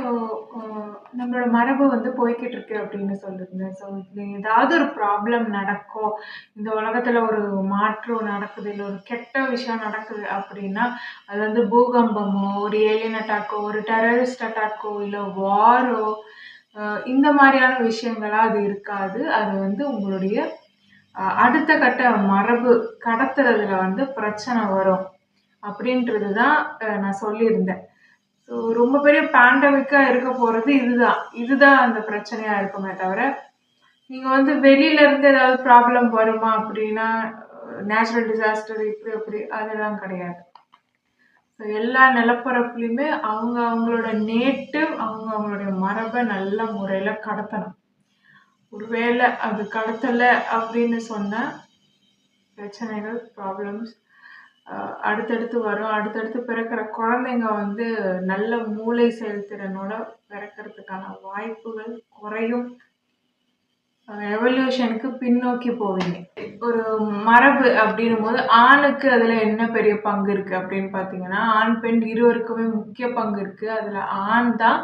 So, அ நம்மளோட மரபு வந்து போய்க்கிட்டு இருக்கு அப்படின்னு சொல்லுங்க. ஸோ, இது ஏதாவது ஒரு ப்ராப்ளம் நடக்கும். இந்த உலகத்துல ஒரு மாற்றம் நடக்குது, இல்ல ஒரு கெட்ட விஷயம் நடக்குது அப்படின்னா, அது வந்து பூகம்பமோ, ஒரு ஏலியன் அட்டாக்கோ, ஒரு டெரரிஸ்ட் அட்டாக்கோ, இல்ல வாரோ, அ இந்த மாரியான விஷயங்களா அது இருக்காது. அது வந்து உங்களுடைய அடுத்த கட்ட மரபு கடத்துறதுல வந்து பிரச்சனை வரும். அப்படின்றது தான் நான் சொல்லியிருந்தேன். ஸோ ரொம்ப பெரிய பேண்டமிக்கா இருக்க போறது இதுதான். இதுதான் அந்த பிரச்சனையா இருக்குமே தவிர, நீங்க வந்து வெளியில இருந்து ஏதாவது ப்ராப்ளம் வருமா அப்படின்னா, நேச்சுரல் டிசாஸ்டர் இப்படி அப்படி அதெல்லாம் கிடையாது. ஸோ எல்லா நிலப்பரப்புலயுமே அவங்க அவங்களோட நேட்டிவ், அவங்க அவங்களுடைய மரபை நல்ல முறையில கடத்தணும். ஒருவேளை அது கடத்தல அப்படின்னு சொன்னா, பிரச்சனைகள், ப்ராப்ளம்ஸ் அடுத்தடுத்து வரும். அடுத்தடுத்து பிறக்கிற குழந்தைங்க வந்து நல்ல மூளை செயல்திறனோட பிறக்கிறதுக்கான வாய்ப்புகள் குறையும். எவல்யூஷனுக்கு பின்னோக்கி போவீங்க. ஒரு மரபு அப்படின்னும்போது ஆணுக்கு அதுல என்ன பெரிய பங்கு இருக்கு அப்படின்னு பார்த்தீங்கன்னா, ஆண், பெண் இருவருக்குமே முக்கிய பங்கு இருக்கு. அதுல ஆண் தான்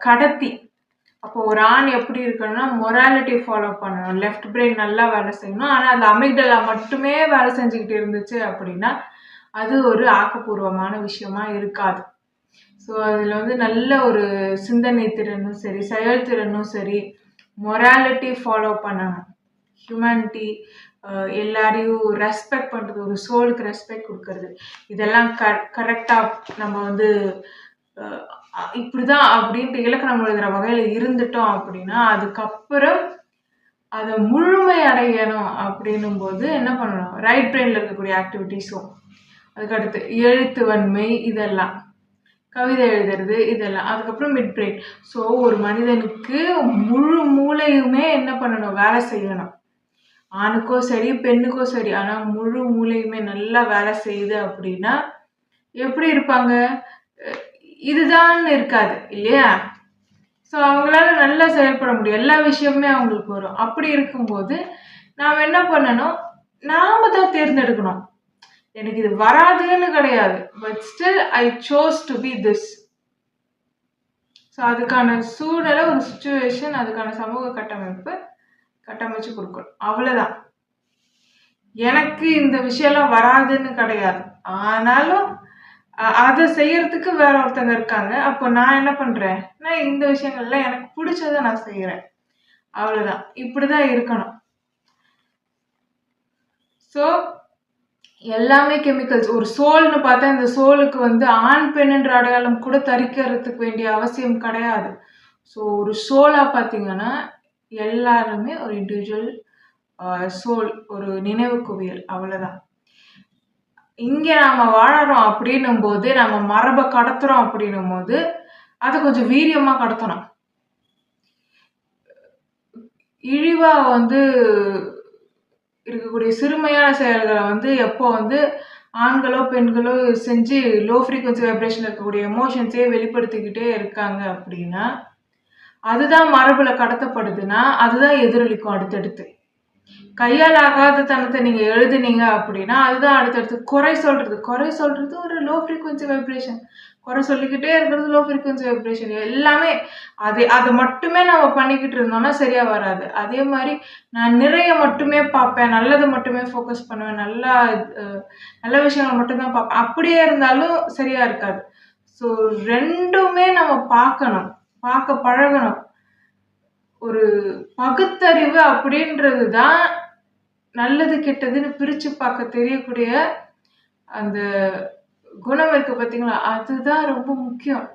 கடத்தி. அப்போ ஒரு ஆண் எப்படி இருக்கணும்னா, மொராலிட்டி ஃபாலோ பண்ணணும். லெஃப்ட் பிரெயின் நல்லா வேலை செய்யணும். ஆனா அந்த அமிக்டலா மட்டுமே வேலை செஞ்சுக்கிட்டு இருந்துச்சு அப்படின்னா, அது ஒரு ஆக்கப்பூர்வமான விஷயமா இருக்காது. ஸோ அதில் வந்து நல்ல ஒரு சிந்தனை திறனும் சரி, செயல்திறனும் சரி, மொராலிட்டி ஃபாலோ பண்ணணும். ஹியூமனிட்டி, எல்லாரையும் ரெஸ்பெக்ட் பண்ணுறது, ஒரு சோலுக்கு ரெஸ்பெக்ட் கொடுக்கறது, இதெல்லாம் கரெக்டாக நம்ம வந்து இப்படிதான் அப்படின்ட்டு இலக்கணம் எழுதுகிற வகையில் இருந்துட்டோம் அப்படின்னா, அதுக்கப்புறம் அதை முழுமை அடையணும் அப்படின்னும் போது என்ன பண்ணணும், ரைட் பிரெயினில் இருக்கக்கூடிய ஆக்டிவிட்டிஸும், அதுக்கடுத்து எழுத்து வன்மை, இதெல்லாம் கவிதை எழுதுறது, இதெல்லாம் அதுக்கப்புறம் மிட் பிரெயின். ஸோ ஒரு மனிதனுக்கு முழு மூளையுமே என்ன பண்ணணும், வேலை செய்யணும். ஆணுக்கோ சரி பெண்ணுக்கோ சரி, ஆனால் முழு மூளையுமே நல்லா வேலை செய்யுது அப்படின்னா எப்படி இருப்பாங்க, இதுதான் இருக்காது இல்லையா? ஸோ அவங்களால நல்லா செயல்பட முடியும். எல்லா விஷயமுமே அவங்களுக்கு வரும். அப்படி இருக்கும்போது நாம் என்ன பண்ணணும், நாம தான் தேர்ந்தெடுக்கணும். எனக்கு இது வராதுன்னு கிடையாது, but still I chose to be this. So அதுக்கான சூழ்நிலை, ஒரு சுச்சுவேஷன், அதுக்கான சமூக கட்டமைச்சு கொடுக்கணும். அவ்வளோதான். எனக்கு இந்த விஷயம்லாம் வராதுன்னு கிடையாது. ஆனாலும் அதை செய்யறதுக்கு வேற ஒருத்தங்க இருக்காங்க. அப்போ நான் என்ன பண்றேன், நான் இந்த விஷயங்கள்ல எனக்கு பிடிச்சதை நான் செய்யறேன். அவ்வளவுதான். இப்படிதான் இருக்கணும். ஸோ எல்லாமே கெமிக்கல்ஸ். ஒரு சோல்னு பார்த்தா இந்த சோலுக்கு வந்து ஆண் பெண்ணுன்ற அடையாளம் கூட தரிக்கிறதுக்கு வேண்டிய அவசியம் கிடையாது. ஸோ ஒரு சோலா பார்த்தீங்கன்னா எல்லாருமே ஒரு இண்டிவிஜுவல் சோல், ஒரு நினைவு குவியல், அவ்வளோதான். இங்கே நாம வாழறோம் அப்படின்னும் போது, நம்ம மரபை கடத்துறோம் அப்படின்னும் போது அதை கொஞ்சம் வீரியமா கடத்தணும். இழிவா வந்து இருக்கக்கூடிய சிறுமையான செயல்களை வந்து எப்போ வந்து ஆண்களோ பெண்களோ செஞ்சு லோ ஃப்ரீக்வன்சி வைப்ரேஷன் இருக்கக்கூடிய எமோஷன்ஸே வெளிப்படுத்திக்கிட்டே இருக்காங்க அப்படின்னா, அதுதான் மரபுல கடத்தப்படுதுன்னா அதுதான் எதிரொலிக்கும் அடுத்தடுத்து. கையால் ஆகாத தனத்தை நீங்க எழுதுனீங்க அப்படின்னா அதுதான் அடுத்தடுத்து. குறை சொல்றது ஒரு லோ ஃப்ரீக்வன்சி வைப்ரேஷன். குறை சொல்லிக்கிட்டே இருக்கிறது லோ ஃப்ரீக்வன்சி வைப்ரேஷன். எல்லாமே அதை மட்டுமே நம்ம பண்ணிக்கிட்டு இருந்தோம்னா சரியா வராது. அதே மாதிரி நான் நிறைய மட்டுமே பார்ப்பேன், நல்லதை மட்டுமே ஃபோக்கஸ் பண்ணுவேன், நல்ல விஷயங்கள் மட்டும்தான் பார்ப்பேன், அப்படியே இருந்தாலும் சரியா இருக்காது. ஸோ ரெண்டுமே நம்ம பார்க்கணும், பார்க்க பழகணும். ஒரு பகுத்தறிவு அப்படின்றது தான் நல்லது கெட்டதுன்னு பிரிச்சு பார்க்க தெரியக்கூடிய அந்த குணம் இருக்கு பார்த்தீங்களா, அதுதான் ரொம்ப முக்கியம்.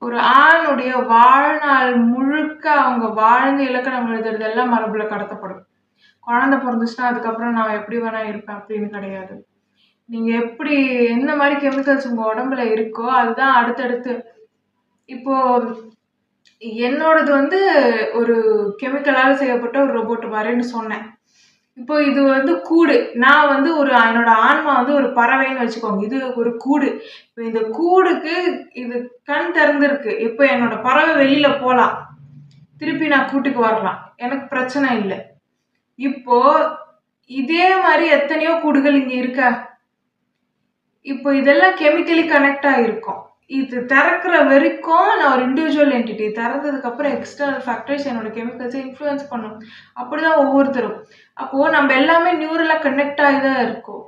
ஒரு ஆணுடைய வாழ்நாள் முழுக்க அவங்க வாழ்ந்து இலக்கணம் எழுதுறது எல்லாம் மரபுல கடத்தப்படும். குழந்தை பிறந்துச்சுன்னா அதுக்கப்புறம் நான் எப்படி வேணா இருப்பேன் அப்படின்னு கிடையாது. நீங்க எப்படி எந்த மாதிரி கெமிக்கல்ஸ் உங்க உடம்புல இருக்கோ அதுதான் அடுத்தடுத்து. இப்போ என்னோடது வந்து ஒரு கெமிக்கலால் செய்யப்பட்ட ஒரு ரோபோட் மாதிரின்னு சொன்னேன். இப்போ இது வந்து கூடு. நான் வந்து என்னோட ஆன்மா வந்து ஒரு பறவைன்னு வச்சுக்கோங்க. இது ஒரு கூடு. இப்போ இந்த கூடுக்கு இது கண் திறந்திருக்கு. இப்போ என்னோட பறவை வெளியில போலாம். திருப்பி நான் கூட்டுக்கு வரலாம். எனக்கு பிரச்சனை இல்லை. இப்போ இதே மாதிரி எத்தனையோ கூடுகள் இங்க இருக்க. இப்போ இதெல்லாம் கெமிக்கலி கனெக்ட் ஆகிருக்கும். இது திறக்கிற வரைக்கும் நான் ஒரு இண்டிவிஜுவல் என்டிட்டி. திறந்ததுக்கப்புறம் எக்ஸ்டர்னல் ஃபேக்டர்ஸ் என்னோட கெமிக்கல்ஸை இன்ஃப்ளூயன்ஸ் பண்ணும். அப்படிதான் ஒவ்வொருத்தரும். அப்போ நம்ம எல்லாமே நியூரலா கனெக்ட் ஆகி தான் இருக்கோம்.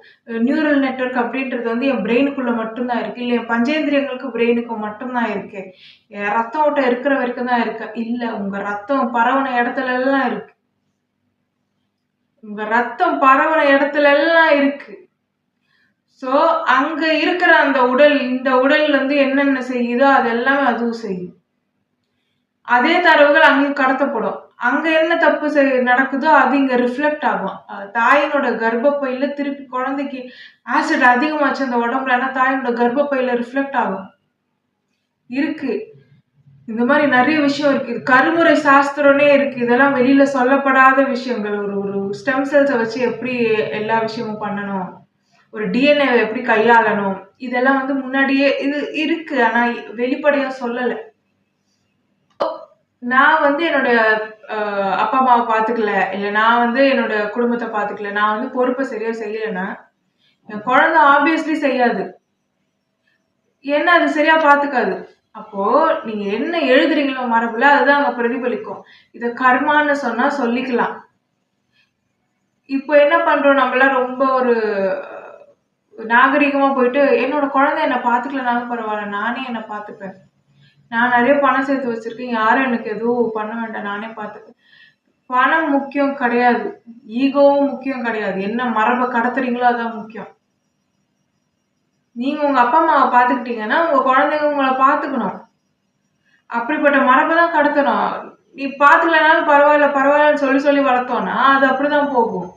நியூரல் நெட்வொர்க் அப்படின்றது வந்து என் பிரெயினுக்குள்ள மட்டும்தான் இருக்கு. இல்ல என் பஞ்சேந்திரியங்களுக்கு பிரெயினுக்கு மட்டும்தான் இருக்கு. என் ரத்த ஓட்டம் இருக்கிற வரைக்கும் தான் இருக்கு. இல்ல உங்க ரத்தம் பரவுன இடத்துல எல்லாம் இருக்கு. உங்க ரத்தம் பரவுன இடத்துல எல்லாம் இருக்கு. ஸோ அங்க இருக்கிற அந்த உடல், இந்த உடல் வந்து என்னென்ன செய்யுதோ அது எல்லாமே அதுவும் செய்யும். அதே தரவுகள் அங்கேயும் கடத்தப்படும். அங்க என்ன தப்பு நடக்குதோ அது இங்க ரிஃப்ளெக்ட் ஆகும். தாயினோட கர்ப்பப்பையில திருப்பி குழந்தைக்கு ஆசிட் அதிகமாச்சு அந்த உடம்புலன்னா தாயினோட கர்ப்பப்பையில ரிஃப்ளெக்ட் ஆகும். இருக்கு. இந்த மாதிரி நிறைய விஷயம் இருக்கு. கருமுறை சாஸ்திரம்னே இருக்கு. இதெல்லாம் வெளியில சொல்லப்படாத விஷயங்கள். ஒரு ஸ்டெம் செல்ஸை வச்சு எப்படி எல்லா விஷயமும் பண்ணணும், ஒரு டிஎன்ஏ எப்படி கையாளணும், இதெல்லாம் வந்து முன்னாடியே இது இருக்கு. ஆனா வெளிப்படையா சொல்லலை. நான் வந்து என்னோட அப்பா அம்மாவை பார்த்துக்கல, இல்லை நான் வந்து என்னோட குடும்பத்தை பார்த்துக்கல, நான் வந்து பொறுப்பை சரியா செய்யலைன்னா என் குழந்தை ஆப்வியஸ்லி செய்யாது. ஏன்னா அது சரியா பார்த்துக்காது. அப்போ நீங்க என்ன எழுதுறீங்களோ மரபுல அதுதான் அங்க பிரதிபலிக்கும். இத கர்மான்னு சொன்னா சொல்லிக்கலாம். இப்போ என்ன பண்றோம், நம்மளாம் ரொம்ப ஒரு நாகரிகமா போயிட்டு என்னோட குழந்தை என்னை பார்த்துக்கலனாலும் பரவாயில்ல, நானே என்னை பார்த்துப்பேன், நான் நிறைய பணம் சேர்த்து வச்சிருக்கேன், யாரும் எனக்கு எதுவும் பண்ண வேண்டாம், நானே பார்த்துப்பேன். பணம் முக்கியம் கிடையாது, ஈகோவும் முக்கியம் கிடையாது. என்ன மரபை கடத்துறீங்களோ அதான் முக்கியம். நீங்க உங்க அப்பா அம்மாவை பார்த்துக்கிட்டீங்கன்னா உங்க குழந்தைங்க உங்களை பார்த்துக்கணும். அப்படிப்பட்ட மரபை தான் கடத்தணும். நீ பார்த்துக்கலனாலும் பரவாயில்ல பரவாயில்லன்னு சொல்லி சொல்லி வளர்த்தோன்னா அது அப்படிதான் போகும்.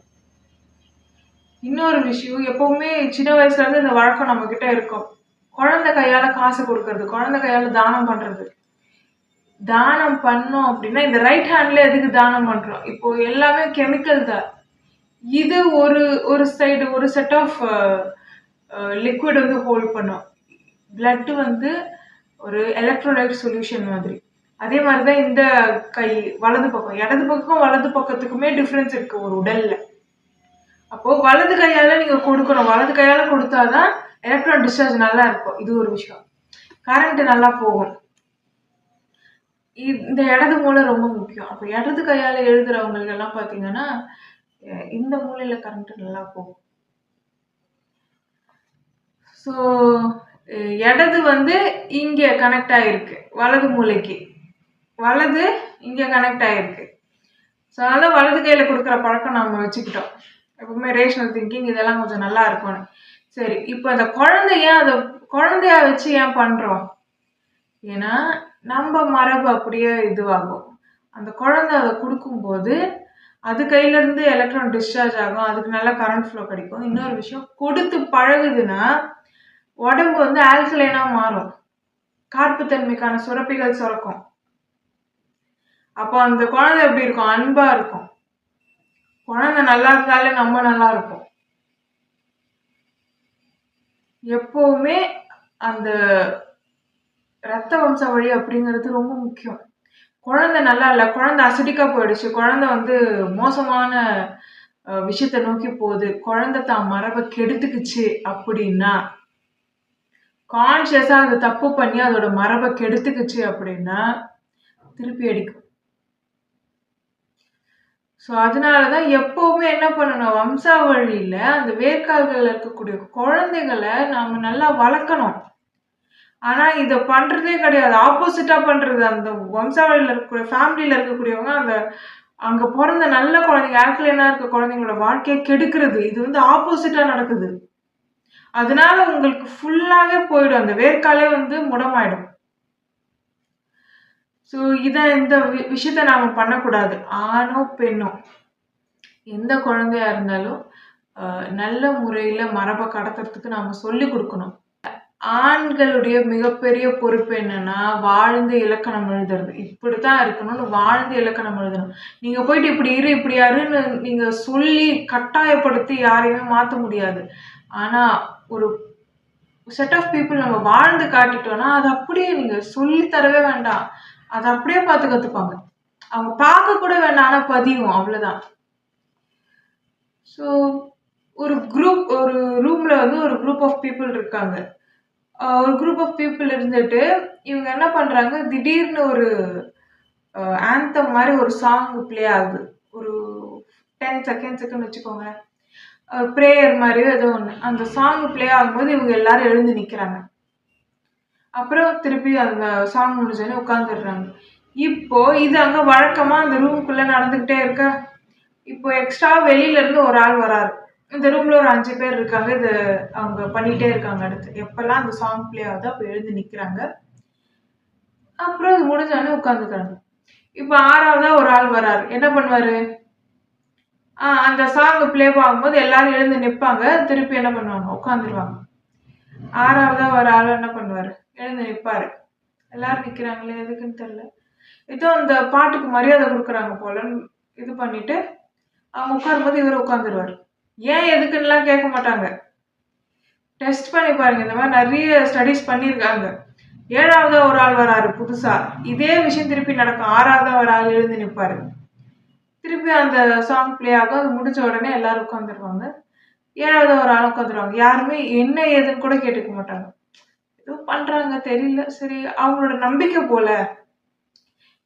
இன்னொரு விஷயம், எப்பவுமே சின்ன வயசுல இருந்து இந்த வழக்கம் நம்ம கிட்ட இருக்கும். குழந்தை கையால காசு கொடுக்கறது, குழந்தை கையால தானம் பண்றது. தானம் பண்ணோம் அப்படின்னா இந்த ரைட் ஹேண்ட்ல எதுக்கு தானம் பண்றோம்? இப்போ எல்லாமே கெமிக்கல் தான். இது ஒரு சைடு, ஒரு செட் ஆஃப் லிக்விட் வந்து ஹோல்ட் பண்ணும். பிளட் வந்து ஒரு எலக்ட்ரோலைட் சொல்யூஷன் மாதிரி. அதே மாதிரிதான் இந்த கை, வலது பக்கம், இடது பக்கம் வலது பக்கத்துக்குமே டிஃப்ரென்ஸ் இருக்கு ஒரு உடல்ல. அப்போ வலது கையால நீங்க கொடுக்கணும். வலது கையால கொடுத்தாதான் எலக்ட்ரான் டிஸ்சார்ஜ் நல்லா இருக்கும். இது ஒரு விஷயம். கரண்ட் நல்லா போகும். இந்த இடது மூளை ரொம்ப முக்கியம். அப்போ இடது கையால எழுதுறவங்களுக்கு எல்லாம் பாத்தீங்கன்னா இந்த மூலையில கரண்ட் நல்லா போகும். ஸோ இடது வந்து இங்க கனெக்ட் ஆயிருக்கு வலது மூளைக்கு, வலது இங்க கனெக்ட் ஆயிருக்கு. ஸோ அதனால வலது கையில கொடுக்குற பழக்கம் நம்ம வச்சுக்கிட்டோம். எப்பவுமே ரேஷனல் திங்கிங் இதெல்லாம் கொஞ்சம் நல்லா இருக்கும்னு. சரி, இப்போ அந்த குழந்தையா வச்சு ஏன் பண்றோம்? ஏன்னா நம்ம மரபு அப்படியே இதுவாகும். அந்த குழந்தை அதை கொடுக்கும்போது அது கையில இருந்து எலக்ட்ரான் டிஸ்சார்ஜ் ஆகும், அதுக்கு நல்லா கரண்ட் ஃப்ளோ கிடைக்கும். இன்னொரு விஷயம், கொடுத்து பழகுதுன்னா உடம்பு வந்து ஆல்கலைனா மாறும், கார்ப்புத்தன்மைக்கான சுரப்பிகள் சுரக்கும். அப்போ அந்த குழந்தை எப்படி இருக்கும்? அன்பா இருக்கும். குழந்தை நல்லா இருந்தாலே நம்ம நல்லா இருப்போம். எப்பவுமே அந்த ரத்த வம்சாவழி அப்படிங்கிறது ரொம்ப முக்கியம். குழந்தை நல்லா இல்லை, குழந்தை அசிடிக்கா போயிடுச்சு, குழந்தை வந்து மோசமான விஷயத்த நோக்கி போகுது, குழந்தை தான் மரபை கெடுத்துக்குச்சு அப்படின்னா, கான்சியஸா அது தப்பு பண்ணி அதோட மரபை கெடுத்துக்குச்சு அப்படின்னா திருப்பி அடிக்கும். ஸோ அதனாலதான் எப்பவுமே என்ன பண்ணணும், வம்சாவழியில அந்த வேர்க்கால்கள் இருக்கக்கூடிய குழந்தைகளை நாம நல்லா வளர்க்கணும். ஆனா இத பண்றதே கிடையாது, ஆப்போசிட்டா பண்றது. அந்த வம்சாவழியில இருக்கக்கூடிய ஃபேமிலியில இருக்கக்கூடியவங்க அந்த அங்க பிறந்த நல்ல குழந்தைங்க, ஆல்கலைனா இருக்க குழந்தைங்களோட வாழ்க்கையை கெடுக்கிறது. இது வந்து ஆப்போசிட்டா நடக்குது. அதனால உங்களுக்கு ஃபுல்லாவே போயிடும், அந்த வேர்க்காலே வந்து முடமாயிடும். ஸோ இந்த விஷயத்த நாம பண்ணக்கூடாது. ஆணோ பெண்ணோ எந்த குழந்தையா இருந்தாலும் நல்ல முறையில மரபை கடத்துறதுக்கு நாம சொல்லி கொடுக்கணும். ஆண்களுடைய மிகப்பெரிய பொறுப்பு என்னன்னா, வாழ்ந்து இலக்கணம் எழுதுறது. இப்படித்தான் இருக்கணும்னு வாழ்ந்து இலக்கணம் எழுதணும். நீங்க போயிட்டு இப்படி இரு இப்படி யாருன்னு நீங்க சொல்லி கட்டாயப்படுத்தி யாரையுமே மாற்ற முடியாது. ஆனா ஒரு செட் ஆஃப் பீப்புள் நம்ம வாழ்ந்து காட்டிட்டோம்னா அது அப்படியே நீங்க சொல்லி தரவே வேண்டாம், அதை அப்படியே பார்த்து கத்துப்பாங்க. அவங்க பார்க்க கூட வேண்டாம், ஆனா பதியும், அவ்வளவுதான். ஸோ ஒரு ரூம்ல வந்து ஒரு குரூப் ஆஃப் பீப்புள் இருக்காங்க. ஒரு குரூப் ஆஃப் பீப்புள் இருந்துட்டு இவங்க என்ன பண்றாங்க, திடீர்னு ஒரு ஆந்தம் மாரி ஒரு சாங் ப்ளே ஆகுது. ஒரு 10 செகண்ட்ஸுக்குன்னு வச்சுக்கோங்க. பிரேயர் மாரியோ ஏதோ ஒண்ணு. அந்த சாங் ப்ளே ஆகும்போது இவங்க எல்லாரும் எழுந்து நிக்கிறாங்க. அப்புறம் திருப்பி அந்த சாங் முடிஞ்சோனே உட்காந்துடுறாங்க. இப்போ இது அங்க வழக்கமா அந்த ரூமுக்குள்ள நடந்துகிட்டே இருக்கா. இப்போ எக்ஸ்ட்ரா வெளியில இருந்து ஒரு ஆள் வராரு. இந்த ரூம்ல ஒரு 5 பேர் இருக்காங்க. இது அவங்க பண்ணிட்டே இருக்காங்க அடுத்து. எப்பல்லாம் அந்த சாங் ப்ளே ஆகுதோ அப்ப எழுந்து நிக்கிறாங்க. அப்புறம் அது முடிஞ்சோனே உட்காந்துக்கிறாங்க. இப்போ 6வதா ஒரு ஆள் வராரு. என்ன பண்ணுவாரு? அந்த சாங் ப்ளே ஆகும்போது எல்லாரும் எழுந்து நிப்பாங்க. திருப்பி என்ன பண்ணுவாங்க? உட்காந்துருவாங்க. 6வதா ஒரு ஆள் என்ன பண்ணுவாரு? எழுந்து நிப்பாரு. எல்லாரும் நிக்கிறாங்களே எதுக்குன்னு தெரியல. ஏதோ அந்த பாட்டுக்கு மரியாதை குடுக்குறாங்க போலன்னு இது பண்ணிட்டு, அவங்க உட்காரும்போது இவரு உட்காந்துருவாரு. ஏன் எதுக்குன்னுலாம் கேட்க மாட்டாங்க. டெஸ்ட் பண்ணி பாருங்க. இந்த மாதிரி நிறைய ஸ்டடீஸ் பண்ணியிருக்காங்க. 7வதா ஒரு ஆள் வராரு புதுசா. இதே விஷயம் திருப்பி நடக்கும். 6வதா ஒரு ஆள் எழுந்து நிப்பாரு. திருப்பி அந்த சாங் ப்ளே ஆகும். அது முடிஞ்ச உடனே எல்லாரும் உட்காந்துருவாங்க. 7வதா ஒரு ஆள் உட்காந்துருவாங்க. யாருமே என்ன ஏதுன்னு கூட கேட்டுக்க மாட்டாங்க. ஏதோ பண்றாங்க தெரியல. சரி அவங்களோட நம்பிக்கை போல.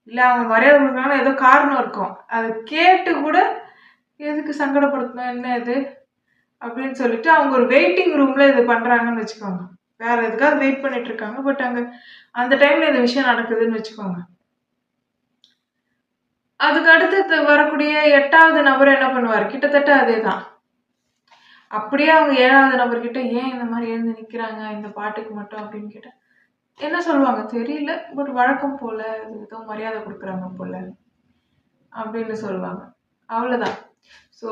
இல்ல அவங்க மரியாதை கொடுக்குறாங்கன்னா ஏதோ காரணம் இருக்கும். அதை கேட்டு கூட எதுக்கு சங்கடப்படுத்தணும் என்ன இது அப்படின்னு சொல்லிட்டு அவங்க ஒரு வெயிட்டிங் ரூம்ல இது பண்றாங்கன்னு வச்சுக்கோங்க. வேற எதுக்காவது வெயிட் பண்ணிட்டு இருக்காங்க. பட் அங்க அந்த டைம்ல இந்த விஷயம் நடக்குதுன்னு வச்சுக்கோங்க. அதுக்கு அடுத்து வரக்கூடிய 8வது நபர் என்ன பண்ணுவாரு? கிட்டத்தட்ட அதேதான். அப்படியே அவங்க 7வது நபர்கிட்ட ஏன் இந்த மாதிரி எழுந்து நிக்கிறாங்க இந்த பாட்டுக்கு மட்டும் அப்படின்னு கேட்டா என்ன சொல்லுவாங்க தெரியல. பட் வழக்கம் போல ஏதோ மரியாதை கொடுக்குறாங்க போல அப்படின்னு சொல்லுவாங்க. அவ்வளவுதான். ஸோ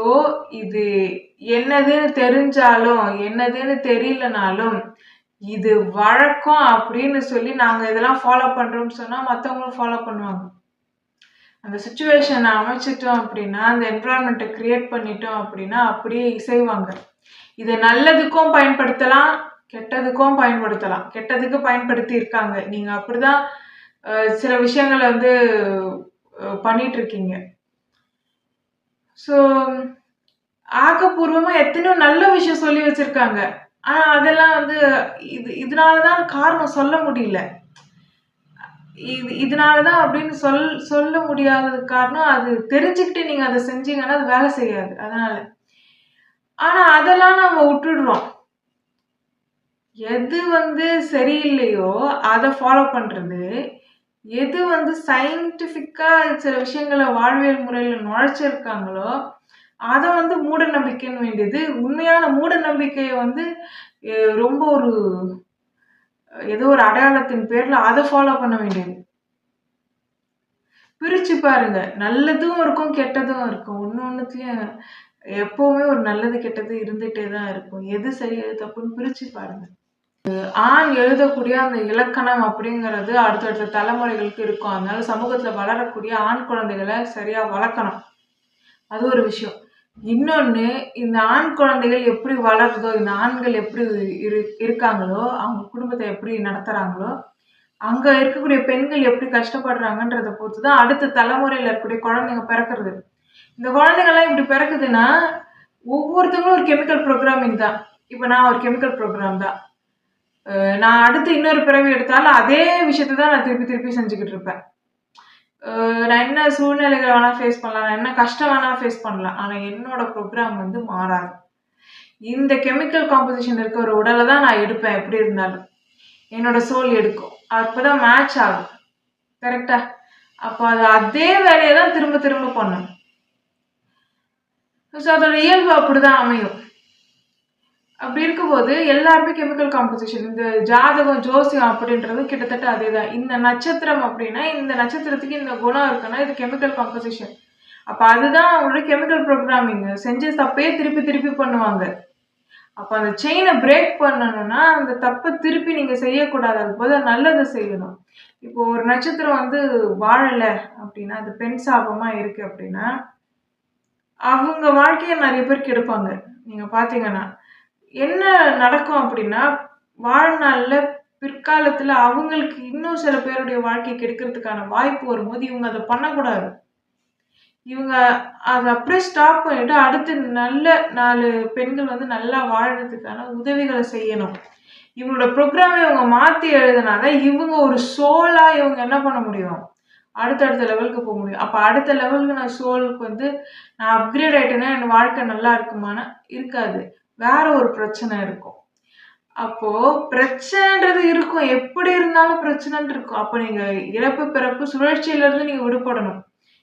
இது என்னதுன்னு தெரிஞ்சாலும் என்னதுன்னு தெரியலனாலும் இது வழக்கம் அப்படின்னு சொல்லி நாங்க இதெல்லாம் ஃபாலோ பண்றோம்னு சொன்னா மற்றவங்களும் ஃபாலோ பண்ணுவாங்க. அந்த சுச்சுவேஷனை அமைச்சிட்டோம் அப்படின்னா அந்த என்விரான்மெண்ட்டை கிரியேட் பண்ணிட்டோம் அப்படின்னா அப்படியே இசைவாங்க. இதை நல்லதுக்கும் பயன்படுத்தலாம், கெட்டதுக்கும் பயன்படுத்தலாம். கெட்டதுக்கு பயன்படுத்தி இருக்காங்க. நீங்க அப்படிதான் சில விஷயங்களை வந்து பண்ணிட்டு இருக்கீங்க. ஸோ ஆக்கப்பூர்வமா எத்தனையோ நல்ல விஷயம் சொல்லி வச்சிருக்காங்க. ஆனா அதெல்லாம் வந்து இதனாலதான் காரணம் சொல்ல முடியல. இதனாலதான் அப்படின்னு சொல்ல முடியாததுக்கு காரணம் அது தெரிஞ்சுக்கிட்டு நீங்க அதை செஞ்சீங்கன்னா அது வேலை செய்யாது. அதனால ஆனா அதெல்லாம் நம்ம விட்டுடுறோம். எது வந்து சரியில்லையோ அதை ஃபாலோ பண்றது, எது வந்து சயின்டிஃபிக்கா சில விஷயங்களை வாழ்வியல் முறையில நுழைச்சிருக்காங்களோ அதை வந்து மூட நம்பிக்கைன்னு வேண்டியது. உண்மையான மூட நம்பிக்கையை வந்து ரொம்ப ஒரு ஏதோ ஒரு அடையாளத்தின் பேர்ல அதை ஃபாலோ பண்ண வேண்டியது. பிரிச்சு பாருங்க. நல்லதும் இருக்கும், கெட்டதும் இருக்கும். ஒன்னொன்னுத்துலயும் எப்பவுமே ஒரு நல்லது கெட்டது இருந்துட்டே தான் இருக்கும். எது சரி எது தப்புன்னு பிரிச்சு பாருங்க. ஆண் எழுதக்கூடிய அந்த இலக்கணம் அப்படிங்கிறது அடுத்தடுத்த தலைமுறைகளுக்கு இருக்கும். அதனால சமூகத்துல வளரக்கூடிய ஆண் குழந்தைகளை சரியா வளர்க்கணும். அது ஒரு விஷயம். இன்னொன்னு, இந்த ஆண் குழந்தைகள் எப்படி வளருதோ, இந்த ஆண்கள் எப்படி இருக்காங்களோ, அவங்க குடும்பத்தை எப்படி நடத்துறாங்களோ, அங்க இருக்கக்கூடிய பெண்கள் எப்படி கஷ்டப்படுறாங்கன்றத பொறுத்து தான் அடுத்த தலைமுறையில இருக்கக்கூடிய குழந்தைங்க பிறக்கிறது. இந்த குழந்தைங்கள்லாம் இப்படி பிறக்குதுன்னா, ஒவ்வொருத்தவங்களும் ஒரு கெமிக்கல் ப்ரோக்ராமிங் தான். இப்ப நான் ஒரு கெமிக்கல் ப்ரோக்ராம் தான். நான் அடுத்து இன்னொரு பிறவி எடுத்தாலும் அதே விஷயத்த தான் நான் திருப்பி திருப்பி செஞ்சுக்கிட்டு இருப்பேன். நான் என்ன சூழ்நிலைகளை வேணா ஃபேஸ் பண்ணலாம், நான் என்ன கஷ்டம் வேணா ஃபேஸ் பண்ணலாம். ஆனா என்னோட ப்ரோக்ராம் வந்து மாறாது. இந்த கெமிக்கல் காம்போசிஷன் இருக்க ஒரு உடலை தான் நான் எடுப்பேன் எப்படி இருந்தாலும். என்னோட சோல் எடுக்கும். அப்பதான் மேட்ச் ஆகும். கரெக்டா? அப்போ அது அதே வேலையை தான் திரும்ப திரும்ப பண்ணும். ஸோ அதோட இயல்பு அப்படிதான் அமையும். அப்படி இருக்கும்போது எல்லாருமே கெமிக்கல் காம்போசிஷன். இந்த ஜாதகம் ஜோசியம் அப்படின்றது கிட்டத்தட்ட அதே தான். இந்த நட்சத்திரம் அப்படின்னா இந்த நட்சத்திரத்துக்கு இந்த குணம் இருக்குன்னா இது கெமிக்கல் காம்போசிஷன். அப்ப அதுதான் அவங்களோட கெமிக்கல் ப்ரோக்ராமிங். செஞ்ச தப்பே திருப்பி திருப்பி பண்ணுவாங்க. அப்ப அந்த செயினை பிரேக் பண்ணணும்னா அந்த தப்பை திருப்பி நீங்க செய்யக்கூடாது. அது போல நல்லதை செய்யணும். இப்போ ஒரு நட்சத்திரம் வந்து வாழல அப்படின்னா அது பெண் சாபமா இருக்கு அப்படின்னா அவங்க வாழ்க்கையை நிறைய பேர் கெடுப்பாங்க. நீங்க பாத்தீங்கன்னா என்ன நடக்கும் அப்படின்னா வாழ்நாள்ல பிற்காலத்துல அவங்களுக்கு இன்னும் சில பேருடைய வாழ்க்கை கெடுக்கிறதுக்கான வாய்ப்பு வரும்போது இவங்க அதை பண்ணக்கூடாது. இவங்க அதை அப்படியே ஸ்டாப் பண்ணிட்டு அடுத்து நல்ல 4 பெண்கள் வந்து நல்லா வாழறதுக்கான உதவிகளை செய்யணும். இவங்களோட ப்ரோக்ராமை இவங்க மாற்றி எழுதுனால இவங்க ஒரு சோலாக இவங்க என்ன பண்ண முடியும், அடுத்தடுத்த லெவலுக்கு போக முடியும். அப்போ அடுத்த லெவலுக்கு நான் சோலுக்கு வந்து நான் அப்கிரேட் ஆகிட்டேன்னா என் வாழ்க்கை நல்லா இருக்குமானா இருக்காது, வேற ஒரு பிரச்சனை இருக்கும். அப்போ பிரச்சனைன்றது இருக்கும், எப்படி இருந்தாலும் பிரச்சனைன்னு இருக்கும். அப்போ நீங்க இறப்பு பிறப்பு சுழற்சியில இருந்து நீங்க விடுபடணும்.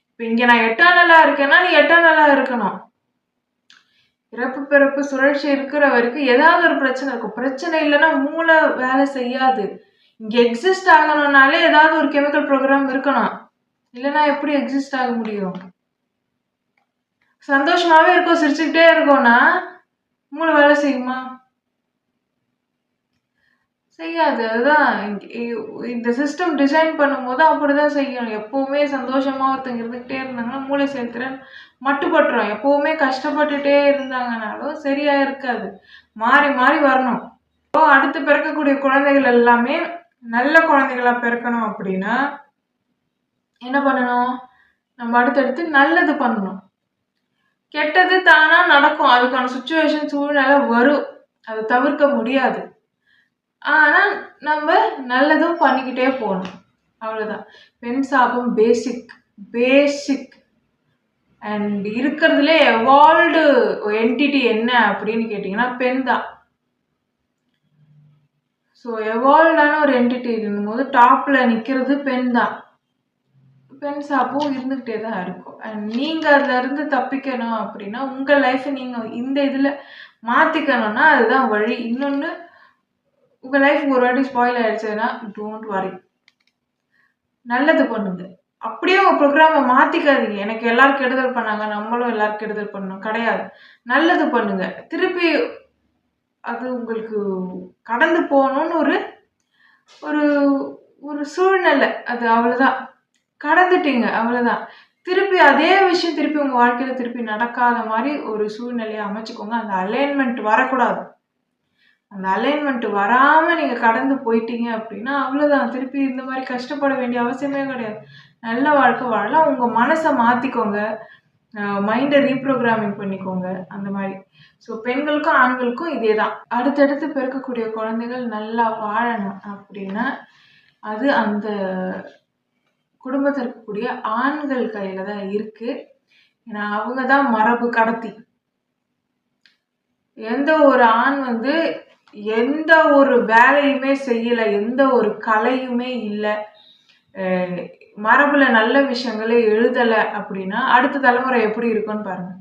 இப்போ இங்க நான் எட்டர்னலா இருக்கேன்னா நீ எட்டர்னலா இருக்கணும். இறப்பு பிறப்பு சுழற்சி இருக்கிற வரைக்கும் ஏதாவது ஒரு பிரச்சனை இருக்கும். பிரச்சனை இல்லைன்னா மூளை வேலை செய்யாது. இங்க எக்ஸிஸ்ட் ஆகணும்னாலே ஏதாவது ஒரு கெமிக்கல் ப்ரோக்ராம் இருக்கணும், இல்லைன்னா எப்படி எக்ஸிஸ்ட் ஆக முடியும்? சந்தோஷமாவே இருக்கும், சிரிச்சுக்கிட்டே இருக்கோம்னா மூளை வேலை செய்யுமா? செய்யாது. அதுதான் இந்த சிஸ்டம் டிசைன் பண்ணும்போது அப்படிதான் செய்யணும். எப்பவுமே சந்தோஷமா ஒருத்தங்க இருந்துகிட்டே இருந்தாங்கன்னா மூளை செயல்திறன் மட்டுப்பட்டுரும். எப்பவுமே கஷ்டப்பட்டுட்டே இருந்தாங்கனாலும் சரியா இருக்காது, மாறி மாறி வரணும். அடுத்து பிறக்கக்கூடிய குழந்தைகள் எல்லாமே நல்ல குழந்தைகளா பிறக்கணும் அப்படின்னா என்ன பண்ணணும், நம்ம அடுத்தடுத்து நல்லது பண்ணணும். கெட்டது தானா நடக்கும், அதுக்கான சுச்சுவேஷன் சூழ்நிலை வரும், அதை தவிர்க்க முடியாது. ஆனா நம்ம நல்லதும் பண்ணிக்கிட்டே போகணும், அவ்வளவுதான். பெண் சாபம் பேசிக் அண்ட் இருக்கிறதுலே எவால்வ்டு என்டிட்டி என்ன அப்படின்னு கேட்டிங்கன்னா பெண் தான். ஸோ எவால்வ்டான ஒரு என்டிட்டி இருக்கும்போது டாப்பில் நிற்கிறது பெண் தான். பெண் சாப்பும் இருந்துக்கிட்டே தான் இருக்கும். அண்ட் நீங்கள் அதிலேருந்து தப்பிக்கணும் அப்படின்னா உங்கள் லைஃப்பை நீங்கள் இந்த இதில் மாற்றிக்கணும்னா அதுதான் வழி. இன்னொன்று, உங்கள் லைஃப் ஒரு வாட்டி ஸ்பாயில் ஆயிடுச்சுன்னா டோன்ட் வரி, நல்லது பண்ணுங்க. அப்படியே உங்கள் ப்ரோக்ராமை மாற்றிக்காதீங்க. எனக்கு எல்லாரும் கெடுதல் பண்ணாங்க நம்மளும் எல்லாரும் கெடுதல் பண்ணணும் கிடையாது, நல்லது பண்ணுங்க. திருப்பி அது உங்களுக்கு கடந்து போகணும்னு ஒரு ஒரு ஒரு சூழ்நிலை, அது அவ்வளோதான். கடந்துட்டீங்க அவ்வளோதான். திருப்பி அதே விஷயம் திருப்பி உங்கள் வாழ்க்கையில் திருப்பி நடக்காத மாதிரி ஒரு சூழ்நிலையை அமைச்சுக்கோங்க. அந்த அலைன்மெண்ட் வரக்கூடாது. அந்த அலைன்மெண்ட் வராமல் நீங்கள் கடந்து போயிட்டீங்க அப்படின்னா அவ்வளோதான். திருப்பி இந்த மாதிரி கஷ்டப்பட வேண்டிய அவசியமே கிடையாது. நல்ல வாழ்க்கை வாழலாம். உங்கள் மனசை மாற்றிக்கோங்க, மைண்டை ரீப்ரோக்ராமிங் பண்ணிக்கோங்க, அந்த மாதிரி. ஸோ பெண்களுக்கும் ஆண்களுக்கும் இதே தான். அடுத்தடுத்து பிறக்கக்கூடிய குழந்தைகள் நல்லா வாழணும் அப்படின்னா அது அந்த குடும்பத்தில் இருக்கக்கூடிய ஆண்கள் கையில் தான் இருக்குது. ஏன்னா அவங்க தான் மரபு கடத்தி. எந்த ஒரு ஆண் வந்து எந்த ஒரு வேலையுமே செய்யலை, எந்த ஒரு கலையுமே இல்லை, மரபுல நல்ல விஷயங்களே எழுதலை அப்படின்னா அடுத்த தலைமுறை எப்படி இருக்குன்னு பாருங்க.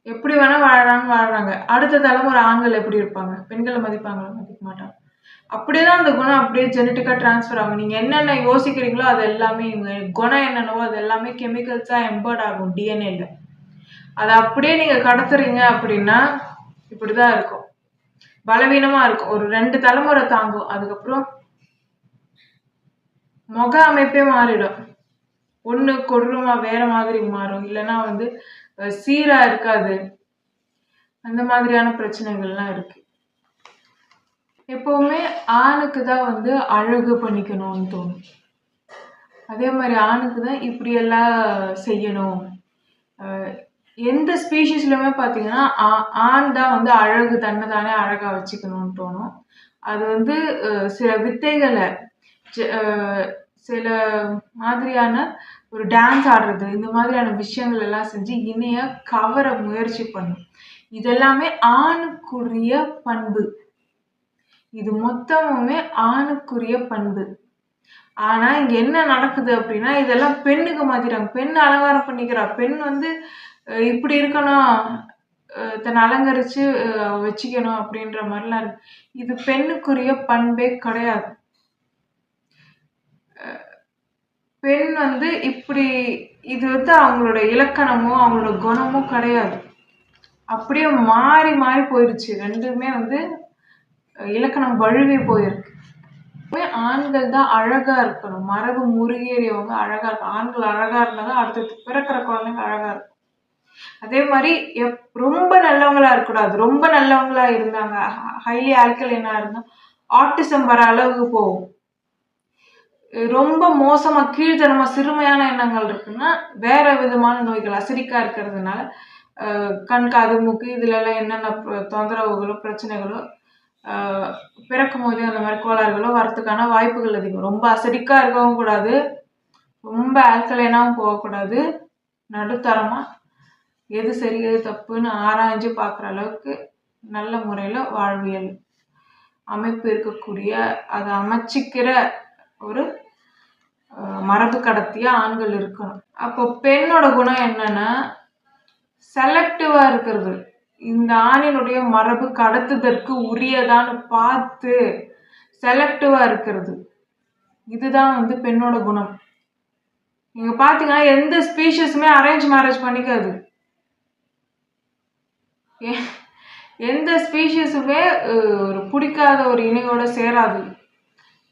எப்படி வேணா வாழ்றாங்க. அடுத்த தலைமுறை ஆண்கள் எப்படி இருப்பாங்க? பெண்களை மதிப்பாங்களா? மதிக்க மாட்டாங்க. அப்படியேதான் அந்த குணம் அப்படியே ஜெனட்டிக்காக டிரான்ஸ்ஃபர் ஆகும். நீங்கள் என்னென்ன யோசிக்கிறீங்களோ அது எல்லாமே குணம் என்னென்னவோ அது எல்லாமே கெமிக்கல்ஸாக எம்பர்ட் ஆகும் டிஎன்ஏல. அதை அப்படியே நீங்கள் கடத்துறீங்க அப்படின்னா இப்படி தான் இருக்கும், பலவீனமாக இருக்கும். ஒரு 2 தலைமுறை தாங்கும், அதுக்கப்புறம் முக அமைப்பே மாறிடும். ஒன்று கொடூரமாக வேற மாதிரி மாறும், இல்லைன்னா வந்து சீராக இருக்காது. அந்த மாதிரியான பிரச்சனைகள்லாம் இருக்கு. எப்பவுமே ஆணுக்கு தான் வந்து அழகு பண்ணிக்கணும்னு தோணும். அதே மாதிரி ஆணுக்கு தான் இப்படியெல்லாம் செய்யணும். எந்த ஸ்பீஷீஸ்லையுமே பார்த்தீங்கன்னா ஆண் தான் வந்து அழகு, தன்னை தானே அழகாக வச்சுக்கணும்னு தோணும். அது வந்து சில வித்தைகளை, சில மாதிரியான ஒரு டான்ஸ் ஆடுறது, இந்த மாதிரியான விஷயங்கள் எல்லாம் செஞ்சு இணையாக கவர முயற்சி பண்ணும். இதெல்லாமே ஆணுக்குரிய பண்பு. இது மொத்தமுமே ஆணுக்குரிய பண்பு. ஆனா இங்க என்ன நடக்குது அப்படின்னா இதெல்லாம் பெண்ணுக்கு மாத்திட்டாங்க. பெண் அலங்காரம் பண்ணிக்கிறா. பெண் வந்து இப்படி இருக்கணும், தன்னை அலங்கரிச்சு வச்சுக்கணும் அப்படின்ற மாதிரிலாம் இருக்கு. இது பெண்ணுக்குரிய பண்பே கிடையாது. பெண் வந்து இப்படி இது வந்து அவங்களோட இலக்கணமோ அவங்களோட குணமோ கிடையாது. அப்படியே மாறி மாறி போயிடுச்சு. ரெண்டுமே வந்து இலக்கணம் வழுவி போயிருக்கு. ஆண்கள் தான் அழகா இருக்கணும். மரபு முருகேறியவங்க அழகா இருக்கும். ஆண்கள் அழகா இருந்தாலும் அடுத்தது பிறக்கிற குழந்தைங்க அழகா இருக்கும். அதே மாதிரி ரொம்ப நல்லவங்களா இருக்கக்கூடாது. ரொம்ப நல்லவங்களா இருந்தாங்க, ஹைலி ஆல்கலைனா இருந்தா ஆட்டிசம் வர அளவுக்கு போகும். ரொம்ப மோசமா கீழ்த்தரமா சிறுமையான எண்ணங்கள் இருக்குன்னா வேற விதமான நோய்கள், அசிடிக்கா இருக்கிறதுனால கண் காது மூக்கு இதுல எல்லாம் என்னென்ன தொந்தரவுகளோ பிரச்சனைகளோ பிறக்கும் போதே அந்த மாதிரி கோளாறுகளோ வரத்துக்கான வாய்ப்புகள் அதிகம். ரொம்ப அசிடிக்காக இருக்கவும் கூடாது, ரொம்ப ஆல்கலைனாகவும் போகக்கூடாது. நடுத்தரமாக எது சரி எது தப்புன்னு ஆராய்ஞ்சு பார்க்குற அளவுக்கு நல்ல முறையில் வாழ்வியல் அமைப்பு இருக்கக்கூடிய, அதை அமைச்சிக்கிற ஒரு மரபு கடத்திய ஆண்கள் இருக்கணும். அப்போ பெண்ணோட குணம் என்னன்னா செலக்டிவா இருக்கிறது. இந்த ஆணினுடைய மரபு கடத்துதற்கு உரியதான்னு பார்த்து செலக்டிவா இருக்கிறது. இதுதான் வந்து பெண்ணோட குணம். நீங்க பாத்தீங்கன்னா எந்த ஸ்பீஷஸுமே அரேஞ்ச் மேரேஜ் பண்ணிக்காது. எந்த ஸ்பீஷஸுமே ஒரு பிடிக்காத ஒரு இணையோட சேராது.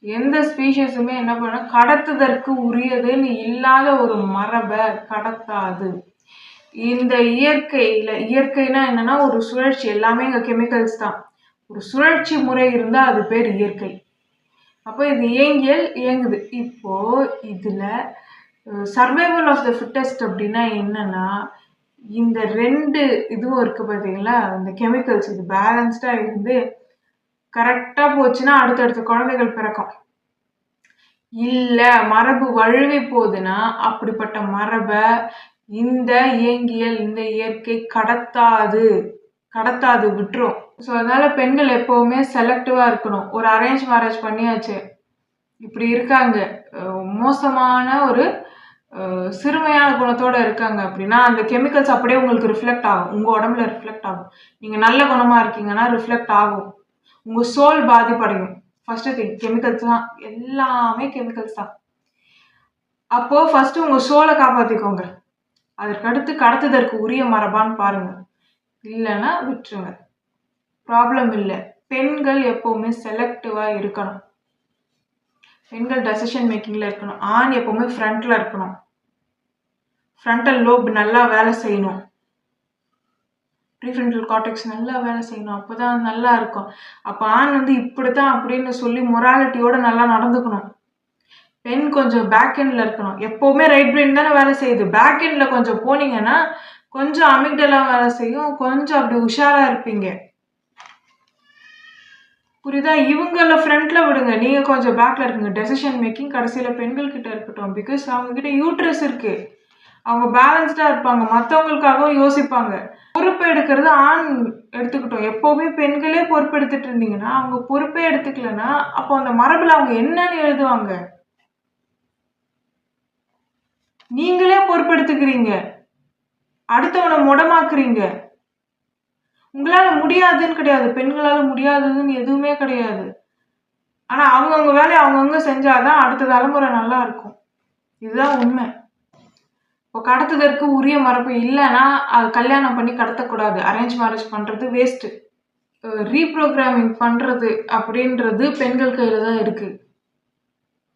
எந்த ஸ்பீஷஸுமே என்ன பண்ண கடத்துதற்கு உரியதுன்னு இல்லாத ஒரு மரபை கடத்தாது. இந்த இயற்கைனா என்னன்னா ஒரு சுழற்சி, எல்லாமே இங்கே கெமிக்கல்ஸ் தான். ஒரு சுழற்சி முறை இருந்தால் அது பேர் இயற்கை. அப்போ இது இயங்குது. இப்போ இதில் சர்வைவல் ஆஃப் த ஃபிட்டஸ்ட் அப்படின்னா என்னன்னா, இந்த 2 இதுவும் இருக்குது பார்த்தீங்களா, இந்த கெமிக்கல்ஸ் இது பேலன்ஸ்டாக இருந்து கரெக்டாக போச்சுன்னா அடுத்தடுத்த குழந்தைகள் பிறக்கும். இல்லை மரபு வழுவி போகுதுன்னா அப்படிப்பட்ட மரபை இந்த இந்த இயற்கை கடத்தாது விட்டுரும். ஸோ அதனால பெண்கள் எப்பவுமே செலக்டிவா இருக்கணும். ஒரு அரேஞ்ச் மேரேஜ் பண்ணியாச்சு, இப்படி இருக்காங்க, மோசமான ஒரு சிறுமையான குணத்தோட இருக்காங்க அப்படின்னா அந்த கெமிக்கல்ஸ் அப்படியே உங்களுக்கு ரிஃப்ளெக்ட் ஆகும், உங்க உடம்புல ரிஃப்ளெக்ட் ஆகும். நீங்க நல்ல குணமா இருக்கீங்கன்னா ரிஃப்ளெக்ட் ஆகும், உங்க சோல் பாதிப்படையும். ஃபர்ஸ்ட் திங் கெமிக்கல்ஸ் தான், எல்லாமே கெமிக்கல்ஸ் தான். அப்போ ஃபர்ஸ்ட் உங்க சோலை காப்பாத்திக்கோங்க. அதற்கடுத்து கடத்துதற்கு உரிய மரபான்னு பாருங்க, இல்லைன்னா விட்டுருங்க, ப்ராப்ளம் இல்லை. பெண்கள் எப்பவுமே செலக்டிவா இருக்கணும். பெண்கள் டெசிஷன் மேக்கிங்ல இருக்கணும். ஆண் எப்பவுமே ஃப்ரண்ட்ல இருக்கணும். ஃப்ரண்டல் லோப் நல்லா வேலை செய்யணும், ப்ரீஃப்ரண்டல் கார்டெக்ஸ் நல்லா வேலை செய்யணும், அப்போதான் நல்லா இருக்கும். அப்போ ஆண் வந்து இப்படித்தான் அப்படின்னு சொல்லி மொராலிட்டியோட நல்லா நடந்துக்கணும். பெண் கொஞ்சம் பேக் எண்ட்ல இருக்கணும். எப்பவுமே ரைட் பிரெயின் தானே வேலை செய்யுது, பேக் எண்ட்ல கொஞ்சம் போனீங்கன்னா கொஞ்சம் அமிக்டலாம் வேலை செய்யும், கொஞ்சம் அப்படி உஷாரா இருப்பீங்க. புரியுதா? இவங்கள ஃப்ரண்ட்ல விடுங்க, நீங்க கொஞ்சம் பேக்ல இருக்குங்க. டெசிஷன் மேக்கிங் கடைசியில பெண்கள் கிட்ட இருக்கட்டும். பிகாஸ் அவங்க கிட்ட யூட்ரஸ் இருக்கு, அவங்க பேலன்ஸ்டா இருப்பாங்க, மற்றவங்களுக்காகவும் யோசிப்பாங்க. பொறுப்பு எடுக்கிறது ஆண் எடுத்துக்கிட்டோம். எப்பவுமே பெண்களே பொறுப்பு எடுத்துட்டு இருந்தீங்கன்னா, அவங்க பொறுப்பே எடுத்துக்கலன்னா அப்போ அந்த மரபுல அவங்க என்னன்னு எழுதுவாங்க? நீங்களே பொறுப்பெடுத்துக்கிறீங்க, அடுத்தவனை முடமாக்குறீங்க. உங்களால முடியாதுன்னு கிடையாது, பெண்களால முடியாததுன்னு எதுவுமே கிடையாது. ஆனா அவங்கவுங்க வேலையை அவங்கவுங்க செஞ்சாதான் அடுத்த தலைமுறை நல்லா இருக்கும். இதுதான் உண்மை. இப்போ கடத்துதற்கு உரிய மரபு இல்லைன்னா அது கல்யாணம் பண்ணி கடத்தக்கூடாது. அரேஞ்ச் மேரேஜ் பண்றது வேஸ்ட். ரீப்ரோக்ராமிங் பண்றது அப்படின்றது பெண்கள் கையில தான் இருக்கு.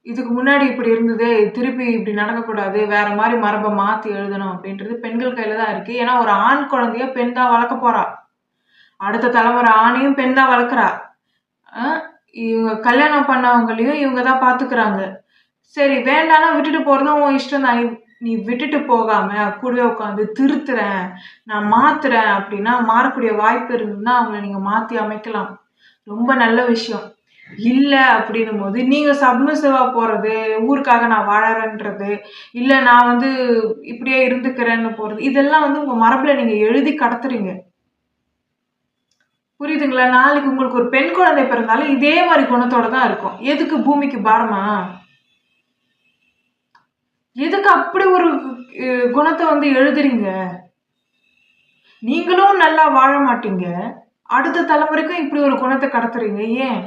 இதுக்கு முன்னாடி இப்படி இருந்தது, திருப்பி இப்படி நடக்கக்கூடாது, வேற மாதிரி மரபை மாற்றி எழுதணும் அப்படின்றது பெண்கள் கையில தான் இருக்கு. ஏன்னா ஒரு ஆண் குழந்தைய பெண் தான் வளர்க்க போறா, அடுத்த தலைமுறை ஆணையும் பெண் தான் வளர்க்குறா. இவங்க கல்யாணம் பண்ணவங்களையும் இவங்க தான் பார்த்துக்கிறாங்க. சரி வேண்டாம்னா விட்டுட்டு போறதும் உன் இஷ்டம் தான். நீ விட்டுட்டு போகாம கூடவே உட்காந்து திருத்துறேன், நான் மாத்துறேன் அப்படின்னா மாறக்கூடிய வாய்ப்பு இருந்ததுன்னா அவங்கள நீங்க மாற்றி அமைக்கலாம், ரொம்ப நல்ல விஷயம். இல்லை அப்படின்னும் போது நீங்க சப்மிசிவா போறது, ஊருக்காக நான் வாழறேன்றது, இல்லை நான் வந்து இப்படியே இருந்துக்கிறேன்னு போறது, இதெல்லாம் வந்து உங்க மரபுல நீங்க எழுதி கடத்துறீங்க. புரியுதுங்களா? நாளைக்கு உங்களுக்கு ஒரு பெண் குழந்தை பிறந்தாலும் இதே மாதிரி குணத்தோட தான் இருக்கும். எதுக்கு பூமிக்கு பாரமா? எதுக்கு அப்படி ஒரு குணத்தை வந்து எழுதுறீங்க? நீங்களும் நல்லா வாழ மாட்டீங்க, அடுத்த தலைமுறைக்கும் இப்படி ஒரு குணத்தை கடத்துறீங்க. ஏன்?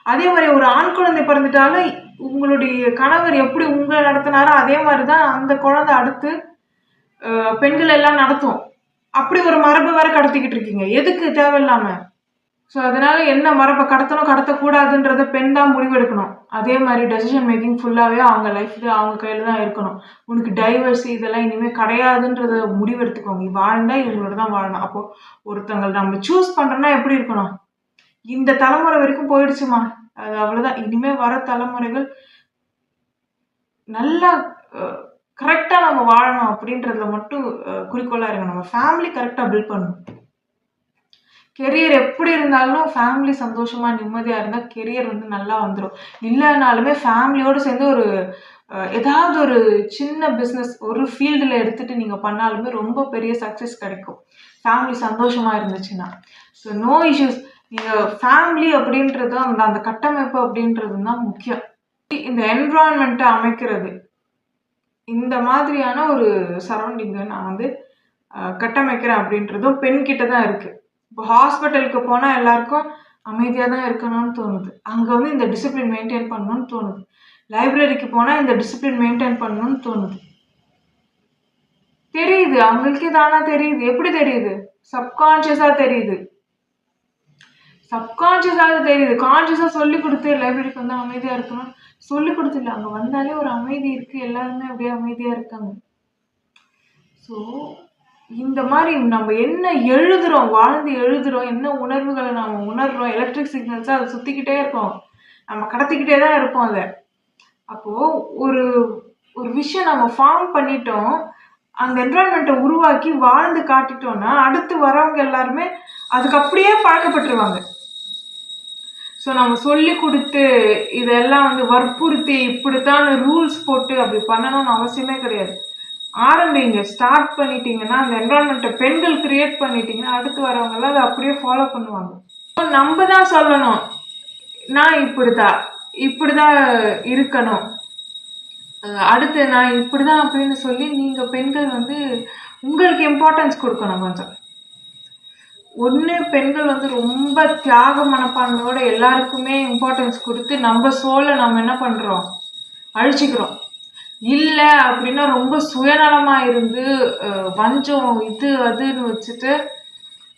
அதே மாதிரி ஒரு ஆண் குழந்தை பிறந்துட்டாலும் உங்களுடைய கணவர் எப்படி உங்களை நடத்தினாரோ அதே மாதிரிதான் அந்த குழந்தை அடுத்து பெண்கள் எல்லாம் நடத்தும். அப்படி ஒரு மரபு வேற கடத்திக்கிட்டு இருக்கீங்க, எதுக்கு தேவையில்லாம? ஸோ அதனால என்ன மரபை கடத்தணும் கடத்தக்கூடாதுன்றத பெண் தான் முடிவெடுக்கணும். அதே மாதிரி டெசிஷன் மேக்கிங் ஃபுல்லாகவே அவங்க லைஃப்ல அவங்க கையில் தான் இருக்கணும். உனக்கு டைவர்ஸ் இதெல்லாம் இனிமேல் கிடையாதுன்றத முடிவெடுத்துக்கோங்க. வாழ்ந்தா இவங்களோட தான் வாழணும். அப்போ ஒருத்தங்க நம்ம சூஸ் பண்ணுறோன்னா எப்படி இருக்கணும்? இந்த தலைமுறை வரைக்கும் போயிடுச்சுமா, அது அவ்வளோதான். இனிமேல் வர தலைமுறைகள் நல்லா கரெக்டாக நம்ம வாழணும் அப்படின்றதுல மட்டும் குறிக்கோளாக இருங்க. நம்ம ஃபேமிலி கரெக்டாக பில்ட் பண்ணணும். கெரியர் எப்படி இருந்தாலும் ஃபேமிலி சந்தோஷமாக நிம்மதியாக இருந்தால் கெரியர் வந்து நல்லா வந்துடும். இல்லைனாலுமே ஃபேமிலியோடு சேர்ந்து ஒரு ஏதாவது ஒரு சின்ன பிஸ்னஸ் ஒரு ஃபீல்டில் எடுத்துகிட்டு நீங்கள் பண்ணாலுமே ரொம்ப பெரிய சக்ஸஸ் கிடைக்கும் ஃபேமிலி சந்தோஷமாக இருந்துச்சுன்னா. So no issues. நீங்கள் ஃபேமிலி அப்படின்றது அந்த அந்த கட்டமைப்பு அப்படின்றது தான் முக்கியம். இந்த என்விரான்மெண்ட்டை அமைக்கிறது, இந்த மாதிரியான ஒரு சரௌண்டிங்கை நான் வந்து கட்டமைக்கிறேன் அப்படின்றதும் பெண்கிட்ட தான் இருக்குது. இப்போ ஹாஸ்பிட்டலுக்கு போனால் எல்லாருக்கும் அமைதியாக தான் இருக்கணும்னு தோணுது. அங்கே வந்து இந்த டிசிப்ளின் மெயின்டைன் பண்ணணும்னு தோணுது. லைப்ரரிக்கு போனால் இந்த டிசிப்ளின் மெயின்டைன் பண்ணணும்னு தோணுது. தெரியுது, அவங்களுக்கே தானா தெரியுது. எப்படி தெரியுது? சப்கான்ஷியஸாக தெரியுது. சப்கான்ஷியஸாக தெரியுது. கான்ஷியஸாக சொல்லி கொடுத்து லைப்ரரிக்கு வந்து அமைதியாக இருக்கணும் சொல்லி கொடுத்துல. அங்கே வந்தாலே ஒரு அமைதி இருக்குது, எல்லாருமே அப்படியே அமைதியாக இருக்காங்க. ஸோ இந்த மாதிரி நம்ம என்ன எழுதுகிறோம், வாழ்ந்து எழுதுகிறோம், என்ன உணர்வுகளை நம்ம உணர்கிறோம், எலக்ட்ரிக் சிக்னல்ஸாக அதை சுற்றிக்கிட்டே இருக்கோம், நம்ம கடத்திக்கிட்டே தான் இருப்போம் அதை. அப்போது ஒரு ஒரு விஷயம் நம்ம ஃபார்ம் பண்ணிட்டோம், அந்த என்விரான்மெண்ட்டை உருவாக்கி வாழ்ந்து காட்டிட்டோம்னா அடுத்து வரவங்க எல்லாருமே அதுக்கு அப்படியே பழக்கப்பட்டுருவாங்க. ஸோ நம்ம சொல்லி கொடுத்து இதெல்லாம் வந்து வற்புறுத்தி இப்படித்தான் ரூல்ஸ் போட்டு அப்படி பண்ணணும்னு அவசியமே கிடையாது. ஆரம்பிங்க, ஸ்டார்ட் பண்ணிட்டீங்கன்னா அந்த என்விரான்மெண்ட்டை பெண்கள் கிரியேட் பண்ணிட்டீங்கன்னா அடுத்து வரவங்கெல்லாம் அதை அப்படியே ஃபாலோ பண்ணுவாங்க. நம்ம தான் சொல்லணும், நான் இப்படிதான் இருக்கணும், அடுத்து நான் இப்படிதான் அப்படின்னு சொல்லி நீங்கள் பெண்கள் வந்து உங்களுக்கு இம்பார்ட்டன்ஸ் கொடுக்கணும். கொஞ்சம் ஒன்று பெண்கள் வந்து ரொம்ப தியாக மனப்பான்மையோட எல்லாருக்குமே இம்பார்ட்டன்ஸ் கொடுத்து நம்ம சோலை நம்ம என்ன பண்ணுறோம், அழிச்சிக்கிறோம். இல்லை அப்படின்னா ரொம்ப சுயநலமாக இருந்து வஞ்சம் இது அதுன்னு வச்சுட்டு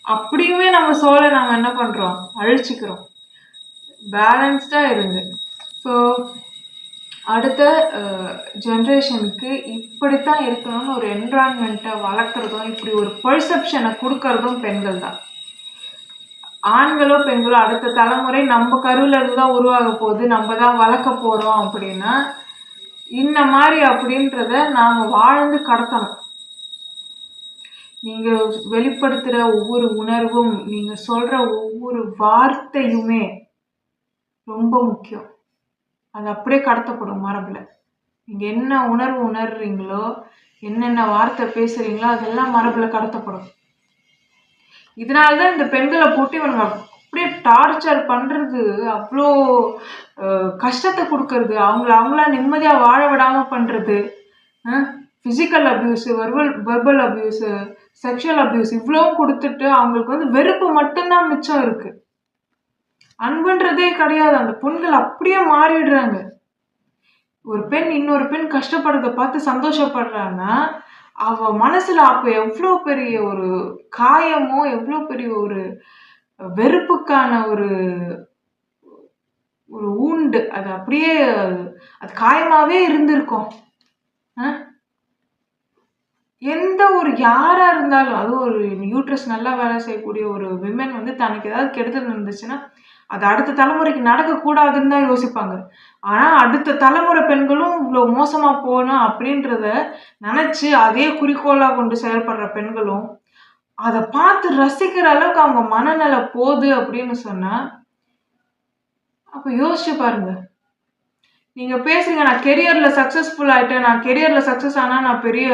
அப்படியுமே நம்ம சோலை நம்ம என்ன பண்ணுறோம், அழிச்சிக்கிறோம். பேலன்ஸ்டாக இருந்து. ஸோ அடுத்த ஜென்ரேஷனுக்கு இப்படித்தான் இருக்கணும்னு ஒரு என்விரான்மெண்ட்டை வளர்க்குறதும் இப்படி ஒரு பர்செப்ஷனை கொடுக்கறதும் பெண்கள் தான். ஆண்களோ பெண்களோ அடுத்த தலைமுறை நம்ம கருவில் இருந்து தான் உருவாக போகுது, நம்ம தான் வளர்க்க போகிறோம் அப்படின்னா இந்த மாதிரி அப்படின்றத நாம் வாழ்ந்து கடத்தணும். நீங்கள் வெளிப்படுத்துகிற ஒவ்வொரு உணர்வும், நீங்கள் சொல்கிற ஒவ்வொரு வார்த்தையுமே ரொம்ப முக்கியம். அது அப்படியே கடத்தப்படும் மரபில். நீங்கள் என்ன உணர்வு உணர்றீங்களோ, என்னென்ன வார்த்தை பேசுகிறீங்களோ அதெல்லாம் மரபில் கடத்தப்படும். இதனால தான் இந்த பெண்களை போட்டு இவங்க அப்படியே டார்ச்சர் பண்ணுறது, அவ்வளோ கஷ்டத்தை கொடுக்கறது, அவங்களா நிம்மதியாக வாழ விடாமல் பண்ணுறது, physical abuse, verbal abuse, sexual abuse இவ்வளவும் கொடுத்துட்டு அவங்களுக்கு வந்து வெறுப்பு மட்டும்தான் மிச்சம் இருக்குது. அன்புன்றதே கிடையாது. அந்த பெண்கள் அப்படியே மாறிடுறாங்க. ஒரு பெண் இன்னொரு பெண் கஷ்டப்படுறத பார்த்து சந்தோஷப்படுறான்னா அவ மனசுல அப்போ எவ்வளோ பெரிய ஒரு காயமோ, எவ்வளோ பெரிய ஒரு வெறுப்புக்கான ஒரு ஒரு ஊண்டு அது அப்படியே அது காயமாவே இருந்திருக்கும். எந்த ஒரு யாரா இருந்தாலும், அதுவும் ஒரு யூட்ரஸ் நல்லா வேலை செய்யக்கூடிய ஒரு விமன் வந்து தனக்கு ஏதாவது கெடுதல் இருந்துச்சுன்னா அது அடுத்த தலைமுறைக்கு நடக்கக்கூடாதுன்னு தான் யோசிப்பாங்க. ஆனால் அடுத்த தலைமுறை பெண்களும் இவ்வளோ மோசமாக போகணும் அப்படின்றத நினச்சி அதே குறிக்கோளாக கொண்டு செயல்படுற பெண்களும் அதை பார்த்து ரசிக்கிற அளவுக்கு அவங்க மனநிலை போகுது அப்படின்னு சொன்னால் அப்போ யோசிச்சு பாருங்க. நீங்கள் பேசுங்க, நான் கெரியரில் சக்ஸஸ்ஃபுல் ஆகிட்டேன், நான் கெரியரில் சக்ஸஸ் ஆனால் நான் பெரிய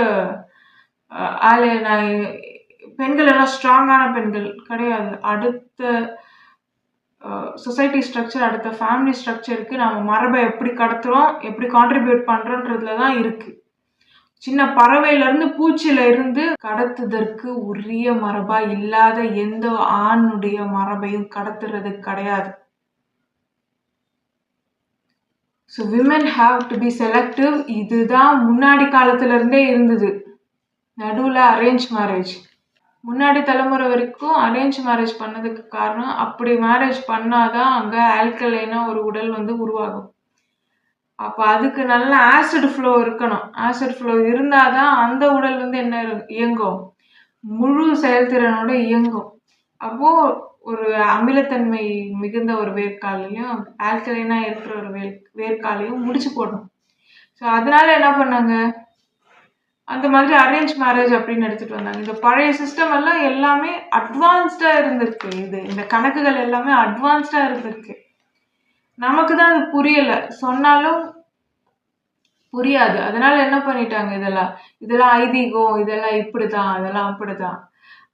ஆளு, நான் பெண்கள் எல்லாம் ஸ்ட்ராங்கான பெண்கள் கிடையாது. அடுத்த சொசைட்டி ஸ்ட்ரக்சர், அடுத்த ஃபேமிலி ஸ்ட்ரக்சருக்கு நம்ம மரபை எப்படி கடத்துகிறோம், எப்படி கான்ட்ரிபியூட் பண்ணுறோன்றதுல தான் இருக்குது. சின்ன பறவையிலேருந்து பூச்சியில் இருந்து கடத்துதற்கு உரிய மரபாக இல்லாத எந்த ஆணுடைய மரபையும் கடத்துறது கிடையாது. So women have to be selective. இதுதான் முன்னாடி காலத்துலேருந்தே இருந்தது. நடுவில் அரேஞ்ச் மேரேஜ், முன்னாடி தலைமுறை வரைக்கும் அரேஞ்ச் மேரேஜ் பண்ணதுக்கு காரணம் அப்படி மேரேஜ் பண்ணாதான் அங்கே ஆல்கலைனா ஒரு உடல் வந்து உருவாகும். அப்போ அதுக்கு நல்ல ஆசிட் ஃப்ளோ இருக்கணும். ஆசிட் ஃப்ளோ இருந்தால் தான் அந்த உடல் வந்து என்ன இயங்கும், முழு செயல்திறனோட இயங்கும். அப்போது ஒரு அமிலத்தன்மை மிகுந்த ஒரு வேர்க்காலையும் ஆல்கலைனா இருக்கிற ஒரு வேர்க்காலையும் முடிச்சு போடணும். ஸோ அதனால என்ன பண்ணாங்க, அந்த மாதிரி அரேஞ்ச் மேரேஜ் அப்படின்னு எடுத்துட்டு வந்தாங்க. இந்த பழைய சிஸ்டம் எல்லாம் எல்லாமே அட்வான்ஸ்டா இருந்திருக்கு. இந்த கணக்குகள் எல்லாமே அட்வான்ஸ்டா இருந்திருக்கு. நமக்கு தான் அது புரியல. சொன்னாலும் புரியாது. அதனால என்ன பண்ணிட்டாங்க, இதெல்லாம் ஐதீகம், இதெல்லாம் இப்படிதான், அதெல்லாம் அப்படிதான்.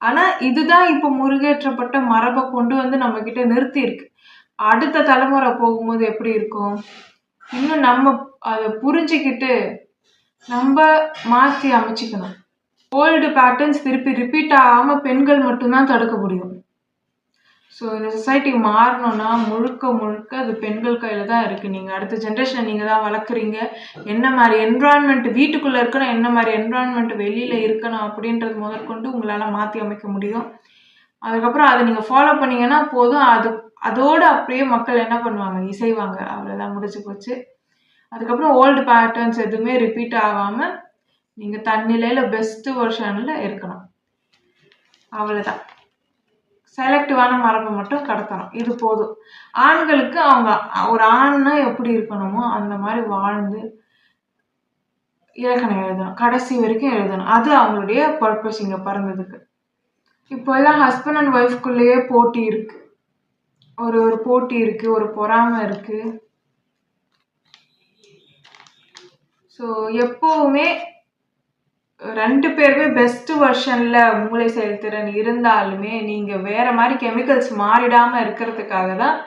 ஆனா இதுதான் இப்ப முருகேற்றப்பட்ட மரபை கொண்டு வந்து நம்ம கிட்ட நிறுத்தி இருக்கு. அடுத்த தலைமுறை போகும்போது எப்படி இருக்கும்? இன்னும் நம்ம அதை புரிஞ்சுக்கிட்டு நம்ம மாற்றி அமைச்சிக்கணும். ஓல்டு பேட்டர்ன்ஸ் திருப்பி ரிப்பீட் ஆகாமல் பெண்கள் மட்டும்தான் தடுக்க முடியும். ஸோ இந்த சொசைட்டி மாறணும்னா முழுக்க முழுக்க அது பெண்கள் கையில் தான் இருக்குது. நீங்கள் அடுத்த ஜென்ரேஷனை நீங்கள் தான் வளர்க்குறீங்க. என்ன மாதிரி என்விரான்மெண்ட் வீட்டுக்குள்ளே இருக்கணும், என்ன மாதிரி என்விரான்மெண்ட் வெளியில் இருக்கணும் அப்படின்றது முதற்கொண்டு உங்களால் மாற்றி அமைக்க முடியும். அதுக்கப்புறம் அதை நீங்கள் ஃபாலோ பண்ணீங்கன்னா போதும். அதோடு அப்படியே மக்கள் என்ன பண்ணுவாங்க, இசைவாங்க. அவ்வளோதான், முடிச்சு போச்சு. அதுக்கப்புறம் ஓல்டு பேட்டர்ன்ஸ் எதுவுமே ரிப்பீட் ஆகாமல் நீங்கள் தன்னிலையில் பெஸ்ட்டு வெர்ஷனில் இருக்கணும். அவ்வளோதான். செலக்டிவான மரபை மட்டும் கடத்தணும், இது போதும். ஆண்களுக்கு அவங்க ஒரு ஆண்னா எப்படி இருக்கணுமோ அந்த மாதிரி வாழ்ந்து இலக்கணம் எழுதணும், கடைசி வரைக்கும் எழுதணும். அது அவங்களுடைய பர்பஸ் இங்கே பிறந்ததுக்கு. இப்போ எல்லாம் ஹஸ்பண்ட் அண்ட் ஒய்ஃப்குள்ளேயே போட்டி இருக்கு, ஒரு போட்டி இருக்கு, ஒரு பொறாமை இருக்கு. ஸோ எப்போவுமே 2 பேருமே பெஸ்ட் வெர்ஷன்ல மூளை செயல்திறன் இருந்தாலுமே நீங்க வேற மாதிரி கெமிக்கல்ஸ் மாறிடாம இருக்கிறதுக்காக தான்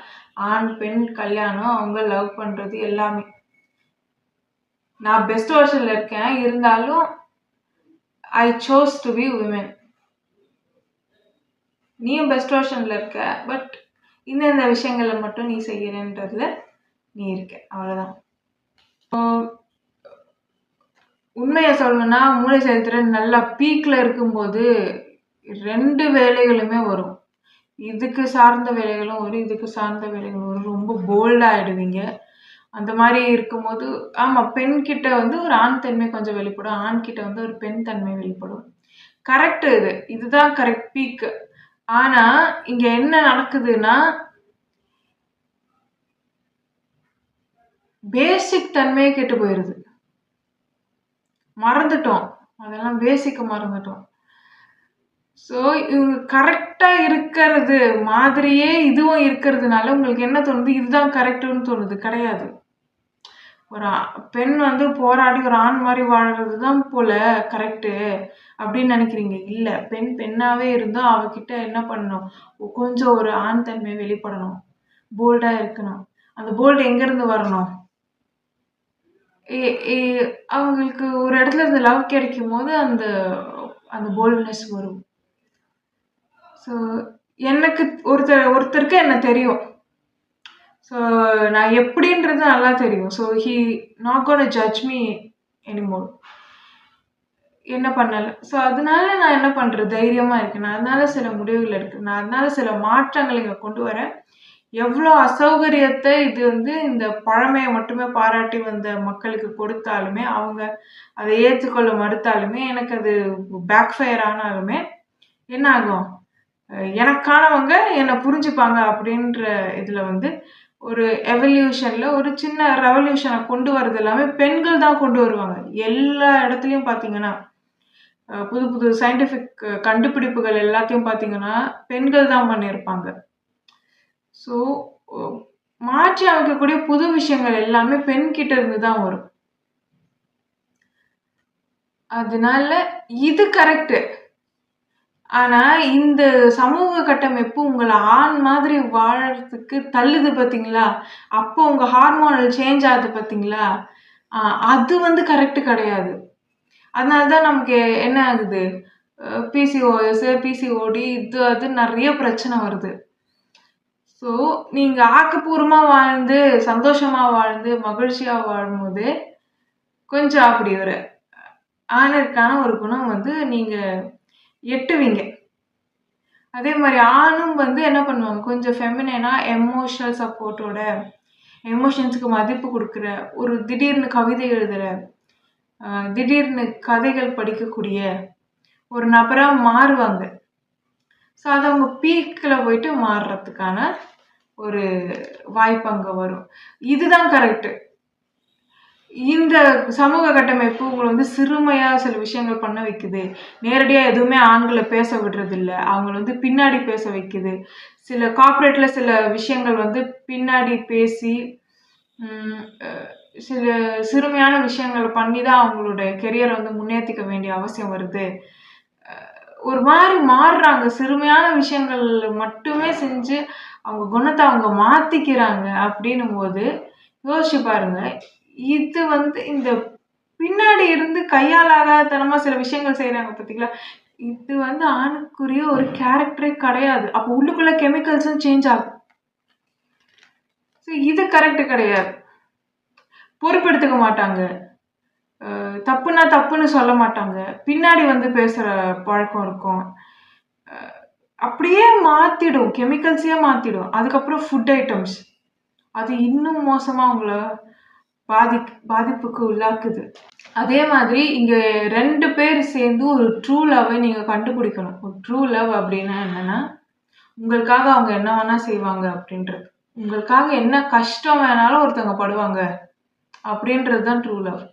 ஆண் பெண் கல்யாணம், அவங்க லவ் பண்றது எல்லாமே. நான் பெஸ்ட் வெர்ஷன்ல இருக்கேன், இருந்தாலும் I chose to be women. நீயும் பெஸ்ட் வெர்ஷன்ல இருக்க, பட் இந்த விஷயங்களை மட்டும் நீ செய்யறன்றதுல நீ இருக்க, அவ்வளவுதான். உண்மையை சொல்லணும்னா மூளை செயல்திறன் நல்லா பீக்கில் இருக்கும்போது 2 வேலைகளுமே வரும். இதுக்கு சார்ந்த வேலைகளும் வரும், இதுக்கு சார்ந்த வேலைகளும் வரும். ரொம்ப போல்டாகிடுவீங்க. அந்த மாதிரி இருக்கும்போது ஆமாம், பெண்கிட்ட வந்து ஒரு ஆண் தன்மை கொஞ்சம் வெளிப்படும், ஆண்கிட்ட வந்து ஒரு பெண் தன்மை வெளிப்படும். கரெக்டு, இதுதான் கரெக்ட் பீக்கு. ஆனால் இங்கே என்ன நடக்குதுன்னா, பேசிக் தன்மையே கெட்டு போயிடுது. மறந்துட்டோம், அதெல்லாம் பேசிக்க மறந்துட்டோம். ஸோ இவங்க கரெக்டாக இருக்கிறது மாதிரியே இதுவும் இருக்கிறதுனால உங்களுக்கு என்ன தோணுது, இதுதான் கரெக்டுன்னு தோணுது. கிடையாது. ஒரு பெண் வந்து போராடி ஒரு ஆண் மாதிரி வாழ்றது தான் போல கரெக்டு அப்படின்னு நினைக்கிறீங்க. இல்லை, பெண் பெண்ணாவே இருந்தால் அவகிட்ட என்ன பண்ணணும், கொஞ்சம் ஒரு ஆண் தன்மை வெளிப்படணும், போல்டாக இருக்கணும். அந்த போல்டு எங்கேருந்து வரணும், அவங்களுக்கு ஒரு இடத்துல இருந்து லவ் கிடைக்கும் போது அந்த அந்த போல்ட்னஸ் வரும். ஸோ எனக்கு ஒருத்தருக்கு என்ன தெரியும், ஸோ நான் எப்படின்றது நல்லா தெரியும். So he not gonna judge me anymore, என்ன பண்ணலை. ஸோ அதனால நான் என்ன பண்ணுறேன், தைரியமாக இருக்கேன். நான் அதனால சில முடிவுகள் எடுக்கிறேன், நான் அதனால சில மாற்றங்களை இங்கே கொண்டு வரேன். எவ்வளோ அசௌகரியத்தை இது வந்து இந்த பழமையை மட்டுமே பாராட்டி வந்த மக்களுக்கு கொடுத்தாலுமே, அவங்க அதை ஏற்றுக்கொள்ள மறுத்தாலுமே, எனக்கு அது பேக் ஃபயர் ஆனாலுமே என்ன ஆகும், எனக்கானவங்க என்னை புரிஞ்சுப்பாங்க அப்படின்ற இதில் வந்து ஒரு எவல்யூஷனில் ஒரு சின்ன ரெவல்யூஷனை கொண்டு வரது எல்லாமே பெண்கள் தான் கொண்டு வருவாங்க. எல்லா இடத்துலையும் பார்த்தீங்கன்னா புது புது சயின்டிஃபிக் கண்டுபிடிப்புகள் எல்லாத்தையும் பார்த்தீங்கன்னா பெண்கள் தான் பண்ணியிருப்பாங்க. ஸோ மாற்றி அமைக்கக்கூடிய புது விஷயங்கள் எல்லாமே பெண்கிட்ட இருந்து தான் வரும். அதனால இது கரெக்டு. ஆனால் இந்த சமூக கட்டமைப்பு உங்களை ஆண் மாதிரி வாழறதுக்கு தள்ளுது பார்த்தீங்களா, அப்போ உங்கள் ஹார்மோனல் சேஞ்ச் ஆகுது பார்த்தீங்களா, அது வந்து கரெக்டு கிடையாது. அதனால தான் நமக்கு என்ன ஆகுது, பிசிஓஎஸ், பிசிஓடி, இது அது நிறைய பிரச்சனை வருது. ஸோ நீங்கள் ஆக்கப்பூர்வமாக வாழ்ந்து சந்தோஷமாக வாழ்ந்து மகிழ்ச்சியாக வாழும்போது கொஞ்சம் அப்படி ஒரு ஆணிற்கான ஒரு குணம் வந்து நீங்கள் எட்டுவீங்க. அதே மாதிரி ஆணும் வந்து என்ன பண்ணுவாங்க, கொஞ்சம் ஃபெமினைனாக எமோஷனல் சப்போர்ட்டோட, எமோஷன்ஸுக்கு மதிப்பு கொடுக்குற, ஒரு திடீர்னு கவிதை எழுதுகிற, திடீர்னு கதைகள் படிக்கக்கூடிய ஒரு நபராக மாறுவாங்க. ஸோ அது அவங்க பீக்கில் போயிட்டு மாறுறதுக்கான ஒரு வாய்ப்பு அங்கே வரும். இதுதான் கரெக்டு. இந்த இந்த சமூக கட்டமைப்பு உங்களை வந்து சிறுமையாக சில விஷயங்கள் பண்ண வைக்குது. நேரடியாக எதுவுமே ஆண்களை பேச விடுறதில்ல. அவங்கள வந்து பின்னாடி பேச வைக்குது. சில கார்ப்பரேட்டில் சில விஷயங்கள் வந்து பின்னாடி பேசி சில சிறுமையான விஷயங்கள் பண்ணி தான் அவங்களோட கெரியரை வந்து முன்னேற்றிக்க வேண்டிய அவசியம் வருது. ஒரு மாதிரி மாறுறாங்க. சிறுமையான விஷயங்கள் மட்டுமே செஞ்சு அவங்க குணத்தை அவங்க மாற்றிக்கிறாங்க. அப்படின்னும் போது யோசிச்சு பாருங்க. இது வந்து இந்த பின்னாடி இருந்து கையாலாகாதனமா சில விஷயங்கள் செய்கிறாங்க பார்த்தீங்களா? இது வந்து ஆணுக்குரிய ஒரு கேரக்டரே கிடையாது. அப்போ உள்ளுக்குள்ள கெமிக்கல்ஸும் சேஞ்ச் ஆகும். ஸோ இது கரெக்டு கிடையாது. பொறுப்பெடுத்துக்க மாட்டாங்க. தப்புனா தப்புன்னு சொல்ல மாட்டாங்க. பின்னாடி வந்து பேசுகிற பழக்கம் இருக்கும். அப்படியே மாற்றிடும், கெமிக்கல்ஸையே மாற்றிடும். அதுக்கப்புறம் ஃபுட் ஐட்டம்ஸ், அது இன்னும் மோசமாக அவங்கள பாதிப்புக்கு உள்ளாக்குது. அதே மாதிரி இங்கே 2 பேர் சேர்ந்து ஒரு ட்ரூ லவ்வை நீங்கள் கண்டுபிடிக்கணும். ஒரு ட்ரூ லவ் அப்படின்னா என்னென்னா, உங்களுக்காக அவங்க என்ன வேணால் செய்வாங்க அப்படின்றது. உங்களுக்காக என்ன கஷ்டம் வேணாலும் ஒருத்தவங்க படுவாங்க அப்படின்றது தான் ட்ரூ லவ்.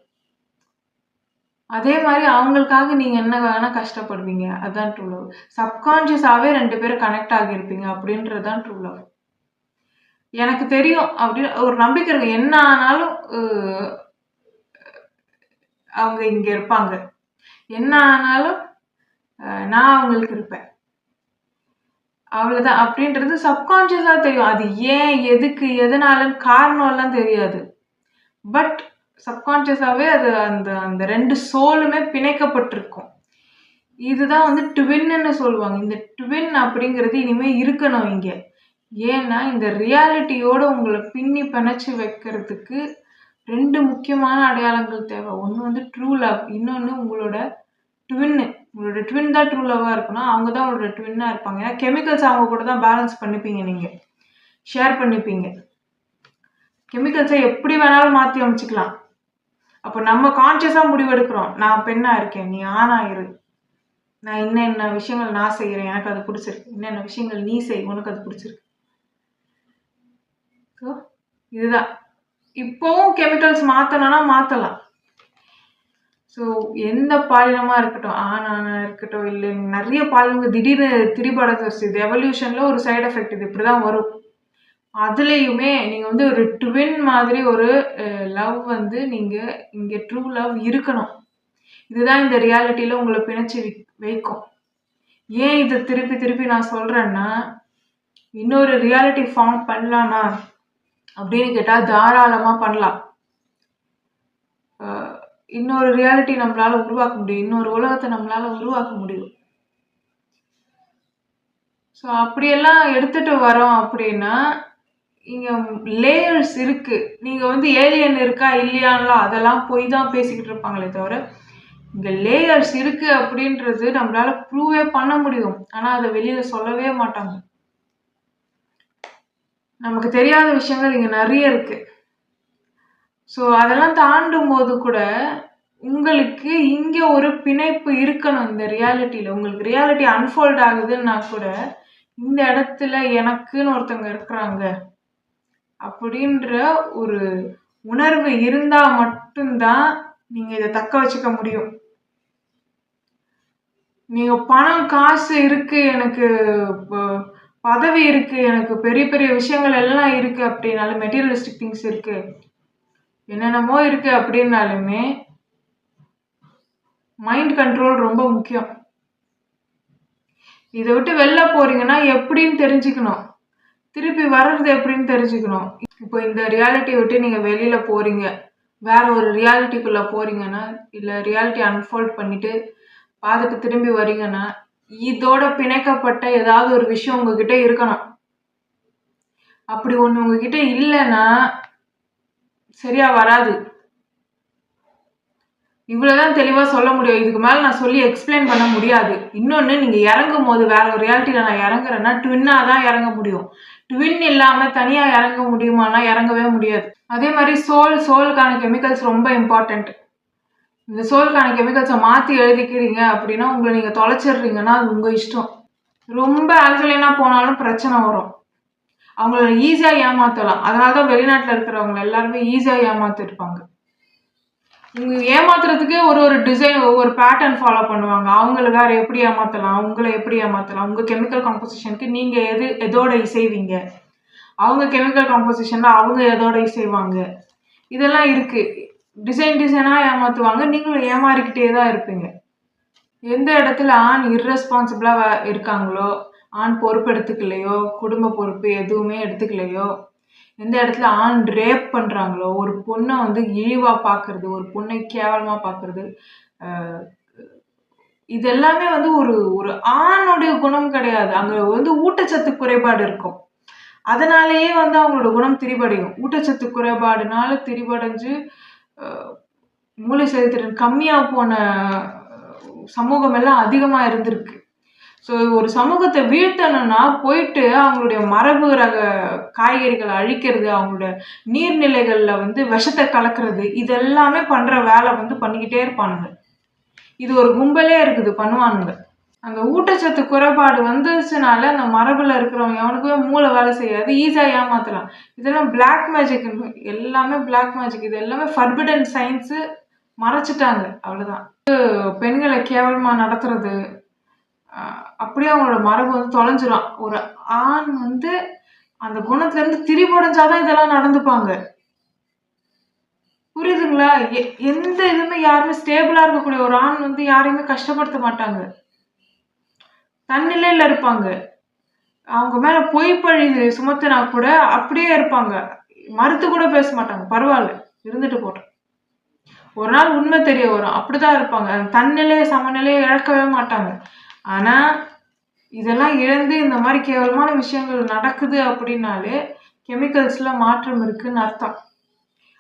அதே மாதிரி அவங்களுக்காக நீங்கள் என்ன வேணால் கஷ்டப்படுவீங்க, அதுதான் ட்ரூ லவ். சப்கான்ஷியஸாகவே 2 பேரும் கனெக்ட் ஆகியிருப்பீங்க அப்படின்றது தான் ட்ரூ லவ். எனக்கு தெரியும் அப்படின்னு ஒரு நம்பிக்கை இருக்கு. என்ன ஆனாலும் அவங்க இங்கே இருப்பாங்க, என்ன ஆனாலும் நான் அவங்களுக்கு இருப்பேன், அவ்வளோதான் அப்படின்றது சப்கான்ஷியஸாக தெரியும். அது ஏன், எதுக்கு, எதனாலன்னு காரணம்லாம் தெரியாது. பட் சப்கான்ஷியஸாகவே அது அந்த அந்த 2 சோலுமே பிணைக்கப்பட்டிருக்கும். இதுதான் வந்து ட்வின்னு சொல்லுவாங்க. இந்த ட்வின் அப்படிங்கிறது இனிமேல் இருக்கணும் இங்கே. ஏன்னா இந்த ரியாலிட்டியோடு உங்களை பின்னி பிணைச்சி வைக்கிறதுக்கு 2 முக்கியமான அடையாளங்கள் தேவை. ஒன்று வந்து ட்ரூ லவ், இன்னொன்று உங்களோட ட்வின்னு. உங்களோட ட்வின் தான் ட்ரூ லவ்வாக இருக்கணும். அவங்க தான் உங்களோட ட்வின்னாக இருப்பாங்க. ஏன்னா கெமிக்கல்ஸ் அவங்க கூட தான் பேலன்ஸ் பண்ணிப்பீங்க, நீங்கள் ஷேர் பண்ணிப்பீங்க. கெமிக்கல்ஸை எப்படி வேணாலும் மாற்றி அமைச்சிக்கலாம். அப்போ நம்ம கான்ஷியஸாக முடிவெடுக்கிறோம், நான் பெண்ணாக இருக்கேன், நீ ஆணாயிரு, நான் என்னென்ன விஷயங்கள் நான் செய்கிறேன், எனக்கு அது பிடிச்சிருக்கு, என்னென்ன விஷயங்கள் நீ செய், உனக்கு அது பிடிச்சிருக்கு. ஸோ இதுதான். இப்போவும் கெமிக்கல்ஸ் மாற்றணும்னா மாற்றலாம். ஸோ எந்த பாலினமாக இருக்கட்டும், ஆணாக இருக்கட்டும், இல்லை நிறைய பாலினங்கள் திடீர்னு திரிபடத்தை இது எவல்யூஷனில் ஒரு சைடு எஃபெக்ட் இது இப்படி தான் வரும். அதுலேயுமே நீங்கள் வந்து ஒரு ட்வின் மாதிரி ஒரு லவ் வந்து நீங்கள் இங்கே ட்ரூ லவ் இருக்கணும். இதுதான் இந்த ரியாலிட்டியில் உங்களை பிணைச்சி வைக்கும். ஏன் இதை திருப்பி திருப்பி நான் சொல்கிறேன்னா, இன்னொரு ரியாலிட்டி ஃபார்ம் பண்ணலாமா அப்படின்னு கேட்டால் தாராளமாக பண்ணலாம். இன்னொரு ரியாலிட்டி நம்மளால் உருவாக்க முடியும், இன்னொரு உலகத்தை நம்மளால் உருவாக்க முடியும். ஸோ அப்படியெல்லாம் எடுத்துகிட்டு வரோம் அப்படின்னா இங்கே லேயர்ஸ் இருக்குது. நீங்கள் வந்து ஏலியன் இருக்கா இல்லையான்லாம் அதெல்லாம் போய் தான் பேசிக்கிட்டு இருப்பாங்களே தவிர, இங்கே லேயர்ஸ் இருக்குது அப்படின்றது நம்மளால் ப்ரூவே பண்ண முடியும். ஆனால் அதை வெளியில் சொல்லவே மாட்டாங்க. நமக்கு தெரியாத விஷயங்கள் இங்கே நிறைய இருக்குது. ஸோ அதெல்லாம் தாண்டும் போது கூட உங்களுக்கு இங்கே ஒரு பிணைப்பு இருக்கணும். இந்த ரியாலிட்டியில் உங்களுக்கு ரியாலிட்டி அன்ஃபோல்ட் ஆகுதுன்னா கூட இந்த இடத்துல எனக்குன்னு ஒருத்தவங்க இருக்கிறாங்க அப்படின்ற ஒரு உணர்வு இருந்தால் மட்டும்தான் நீங்கள் இதை தக்க வச்சுக்க முடியும். நீங்கள் பணம் காசு இருக்குது, எனக்கு பதவி இருக்குது, எனக்கு பெரிய பெரிய விஷயங்கள் எல்லாம் இருக்குது அப்படின்னாலும், மெட்டீரியலிஸ்டிக் திங்ஸ் இருக்குது, என்னென்னமோ இருக்குது அப்படின்னாலுமே மைண்ட் கண்ட்ரோல் ரொம்ப முக்கியம். இதை விட்டு வெளில போகிறீங்கன்னா எப்படின்னு தெரிஞ்சுக்கணும், திருப்பி வர்றது எப்படின்னு தெரிஞ்சுக்கணும். இப்போ இந்த ரியாலிட்டியை விட்டு நீங்கள் வெளியில் போகிறீங்க, வேற ஒரு ரியாலிட்டிக்குள்ளே போகிறீங்கன்னா, இல்லை ரியாலிட்டி அன்ஃபோல்ட் பண்ணிவிட்டு பார்த்துட்டு திரும்பி வரீங்கன்னா, இதோட பிணைக்கப்பட்ட ஏதாவது ஒரு விஷயம் உங்ககிட்ட இருக்கணும். அப்படி ஒன்று உங்ககிட்ட இல்லைன்னா சரியாக வராது. இவ்வளோதான் தெளிவாக சொல்ல முடியும். இதுக்கு மேலே நான் சொல்லி எக்ஸ்பிளைன் பண்ண முடியாது. இன்னொன்று, நீங்கள் இறங்கும் போது வேற ஒரு ரியாலிட்டியில் நான் இறங்குறேன்னா ட்வின்னாக தான் இறங்க முடியும். ட்வின் இல்லாமல் தனியாக இறங்க முடியுமானா இறங்கவே முடியாது. அதே மாதிரி சோலுக்கான கெமிக்கல்ஸ் ரொம்ப இம்பார்ட்டண்ட். இந்த சோலுக்கான கெமிக்கல்ஸை மாற்றி எழுதிக்கிறீங்க அப்படின்னா உங்களை நீங்கள் தொலைச்சிடுறீங்கன்னா அது உங்கள் இஷ்டம். ரொம்ப அல்கலைனாக போனாலும் பிரச்சனை வரும். அவங்கள ஈஸியாக ஏமாற்றலாம். அதனால தான் வெளிநாட்டில் இருக்கிறவங்க எல்லாருமே ஈஸியாக ஏமாற்றிருப்பாங்க. இவங்க ஏமாத்துறதுக்கே ஒரு டிசைன் ஒரு பேட்டர்ன் ஃபாலோ பண்ணுவாங்க. அவங்கள வேற எப்படி ஏமாத்தலாம், உங்கள எப்படி ஏமாத்தலாம், உங்க கெமிக்கல் காம்போசிஷனுக்கு நீங்க எதோட இசைவீங்க, அவங்க கெமிக்கல் காம்போசிஷன்ல அவங்க எதோட இசைவாங்க, இதெல்லாம் இருக்கு. டிசைனா ஏமாத்துவாங்க. நீங்களும் ஏமாறிக்கிட்டே தான் இருப்பீங்க. எந்த இடத்துல ஆண் இர்ரெஸ்பான்சிபிளா இருக்காங்களோ, ஆண் பொறுப்பு எடுத்துக்கலையோ, குடும்ப பொறுப்பு எதுவுமே எடுத்துக்கலையோ, எந்த இடத்துல ஆண் ரேப் பண்றாங்களோ, ஒரு பொண்ணை வந்து இழிவா பார்க்கறது, ஒரு பொண்ணை கேவலமா பார்க்கறது, இது எல்லாமே வந்து ஒரு ஒரு ஆணுடைய குணம் கிடையாது. அங்க வந்து ஊட்டச்சத்து குறைபாடு இருக்கும். அதனாலேயே வந்து அவங்களோட குணம் திரிபடையும். ஊட்டச்சத்து குறைபாடுனால திரிபடைஞ்சு மூளை செயல்திறன் கம்மியா போன சமூகம் எல்லாம் அதிகமா இருந்திருக்கு. ஸோ ஒரு சமூகத்தை வீழ்த்தணும்னா போயிட்டு அவங்களுடைய மரபு ரக காய்கறிகளை அழிக்கிறது, அவங்களோட நீர்நிலைகளில் வந்து விஷத்தை கலக்கிறது, இதெல்லாமே பண்ற வேலை வந்து பண்ணிக்கிட்டே இருப்பானுங்க. இது ஒரு கும்பலே இருக்குது பண்ணுவானுங்க. அந்த ஊட்டச்சத்து குறைபாடு வந்துச்சுனால அந்த மரபுல இருக்கிறவங்க எவனுக்குமே மூளை வேலை செய்யாது, ஈஸியா ஏமாத்தலாம். இதெல்லாம் பிளாக் மேஜிக், எல்லாமே பிளாக் மேஜிக். இது எல்லாமே ஃபர்பிடன் சயின்ஸு மறைச்சிட்டாங்க, அவ்வளவுதான். பெண்களை கேவலமா நடத்துறது, அப்படியே அவங்களோட மரபு வந்து தொலைஞ்சிரும். ஒரு ஆண் வந்து அந்த குணத்துல இருந்து திரிபடைஞ்சாதான் இதெல்லாம் நடந்துப்பாங்க. புரியுதுங்களா? எந்த இதுவுமே யாருமே ஸ்டேபிளா இருக்கக்கூடிய ஒரு ஆண் வந்து யாரையுமே கஷ்டப்படுத்த மாட்டாங்க. தன்னிலையில இருப்பாங்க. அவங்க மேல பொய் பழி சுமத்தினா கூட அப்படியே இருப்பாங்க. மறுத்து கூட பேச மாட்டாங்க. பரவாயில்ல, இருந்துட்டு போட்டோம். ஒரு நாள் உண்மை தெரிய வரும். அப்படிதான் இருப்பாங்க. தன்னிலையை சமநிலையை இழக்கவே மாட்டாங்க. ஆனா இதெல்லாம் இழந்து இந்த மாதிரி கேவலமான விஷயங்கள் நடக்குது அப்படின்னாலே கெமிக்கல்ஸ்ல மாற்றம் இருக்குன்னு அர்த்தம்.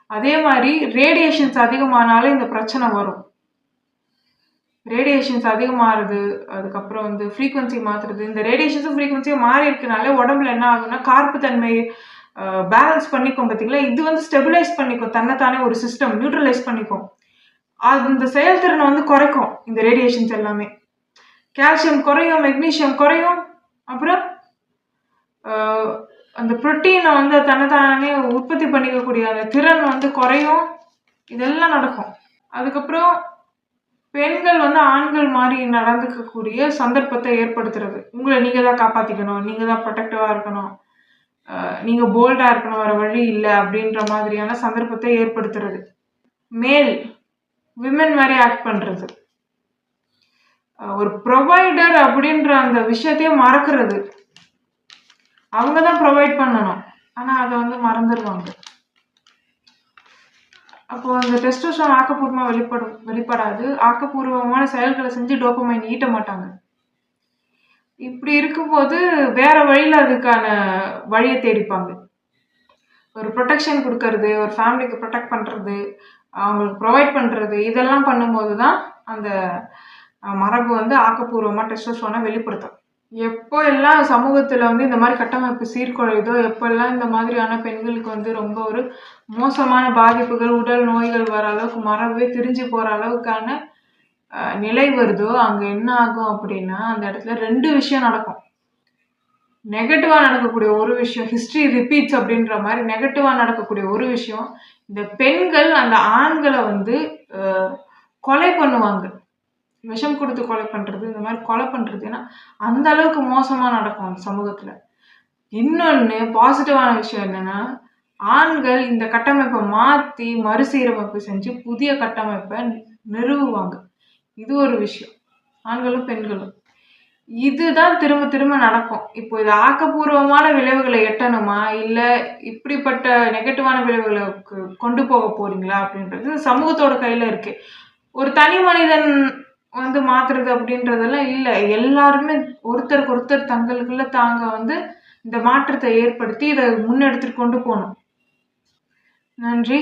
அதே மாதிரி ரேடியேஷன்ஸ் அதிகமானாலும் இந்த பிரச்சனை வரும். ரேடியேஷன்ஸ் அதிகமாகுது, அதுக்கப்புறம் வந்து ஃப்ரீக்வன்சி மாற்றுறது. இந்த ரேடியேஷன்ஸும் ஃப்ரீக்வன்சியும் மாறி இருக்கனால உடம்புல என்ன ஆகுதுன்னா கார்ப்பு தன்மை பேலன்ஸ் பண்ணிக்கும். பார்த்தீங்களா, இது வந்து ஸ்டெபிலைஸ் பண்ணிக்கும், தன்னைத்தானே ஒரு சிஸ்டம் நியூட்ரலைஸ் பண்ணிக்கும். அது இந்த செயல்திறனை வந்து குறைக்கும். இந்த ரேடியேஷன்ஸ் எல்லாமே கால்சியம் குறையும், மெக்னீஷியம் குறையும், அப்புறம் அந்த புரோட்டீனை வந்து தன்னைத்தானே உற்பத்தி பண்ணிக்கக்கூடிய அந்த திறன் வந்து குறையும். இதெல்லாம் நடக்கும். அதுக்கப்புறம் பெண்கள் வந்து ஆண்கள் மாதிரி நடந்துக்கக்கூடிய சந்தர்ப்பத்தை ஏற்படுத்துறது. உங்களை நீங்க தான் காப்பாத்திக்கணும், நீங்க தான் ப்ரொடெக்டிவா இருக்கணும், நீங்க போல்டா இருக்கணும், வேற வழி இல்லை அப்படின்ற மாதிரியான சந்தர்ப்பத்தை ஏற்படுத்துறது. மேல் விமன் மாதிரி ஆக்ட் பண்றது, ஒரு ப்ரொவைடர் அப்படின்ற அந்த விஷயத்தையே மறக்கிறது. அவங்க தான் ப்ரொவைட் பண்ணணும், ஆனா அதை வந்து மறந்துடுவாங்க. அப்போ அந்த டெஸ்டோஸ்டெரான் ஆக்கப்பூர்வமா வெளிப்படாது. ஆக்கப்பூர்வமான செயல்களை செஞ்சு டோபமைன் ஈட்ட மாட்டாங்க. இப்படி இருக்கும்போது வேற வழியில அதுக்கான வழியை தேடிப்பாங்க. ஒரு ப்ரொடெக்ஷன் கொடுக்கறது, ஒரு ஃபேமிலிக்கு ப்ரொடெக்ட் பண்றது, அவங்களுக்கு ப்ரொவைட் பண்றது, இதெல்லாம் பண்ணும்போது தான் அந்த மரபு வந்து ஆக்கப்பூர்வமா டெஸ்டோஸ்டெரானை வெளிப்படுத்தும். எப்போ எல்லாம் சமூகத்துல வந்து இந்த மாதிரி கட்டமைப்பு சீர்குலையுதோ, எப்பெல்லாம் இந்த மாதிரியான பெண்களுக்கு வந்து ரொம்ப ஒரு மோசமான பாதிப்புகள், உடல் நோய்கள் வர அளவுக்கு, மரபே திரிஞ்சு போற அளவுக்கான நிலை வருதோ, அங்க என்ன ஆகும் அப்படின்னா அந்த இடத்துல 2 விஷயம் நடக்கும். நெகட்டிவா நடக்கக்கூடிய ஒரு விஷயம், ஹிஸ்டரி ரிப்பீட்ஸ் அப்படின்ற மாதிரி நெகட்டிவா நடக்கக்கூடிய ஒரு விஷயம், இந்த பெண்கள் அந்த ஆண்களை வந்து கொலை பண்ணுவாங்க. விஷம் கொடுத்து கொலை பண்றது, இந்த மாதிரி கொலை பண்றது. ஏன்னா அந்த அளவுக்கு மோசமா நடக்கும் அந்த சமூகத்துல. இன்னொன்னு பாசிட்டிவான விஷயம் என்னன்னா, ஆண்கள் இந்த கட்டமைப்பை மாத்தி மறுசீரமைப்பு செஞ்சு புதிய கட்டமைப்பை நிறுவுவாங்க. இது ஒரு விஷயம். ஆண்களும் பெண்களும் இதுதான் திரும்ப திரும்ப நடக்கும். இப்போ இது ஆக்கப்பூர்வமான விளைவுகளை எட்டணுமா, இல்ல இப்படிப்பட்ட நெகட்டிவான விளைவுகளை கொண்டு போக போறீங்களா அப்படின்றது சமூகத்தோட கையில இருக்கு. ஒரு தனி மனிதன் வந்து மாத்துறது அப்படின்றதெல்லாம் இல்லை. எல்லாருமே ஒருத்தருக்கு ஒருத்தர் தங்களுக்குள்ள தாங்க வந்து இந்த மாற்றத்தை ஏற்படுத்தி இதை முன்னெடுத்துட்டு கொண்டு போகணும். நன்றி.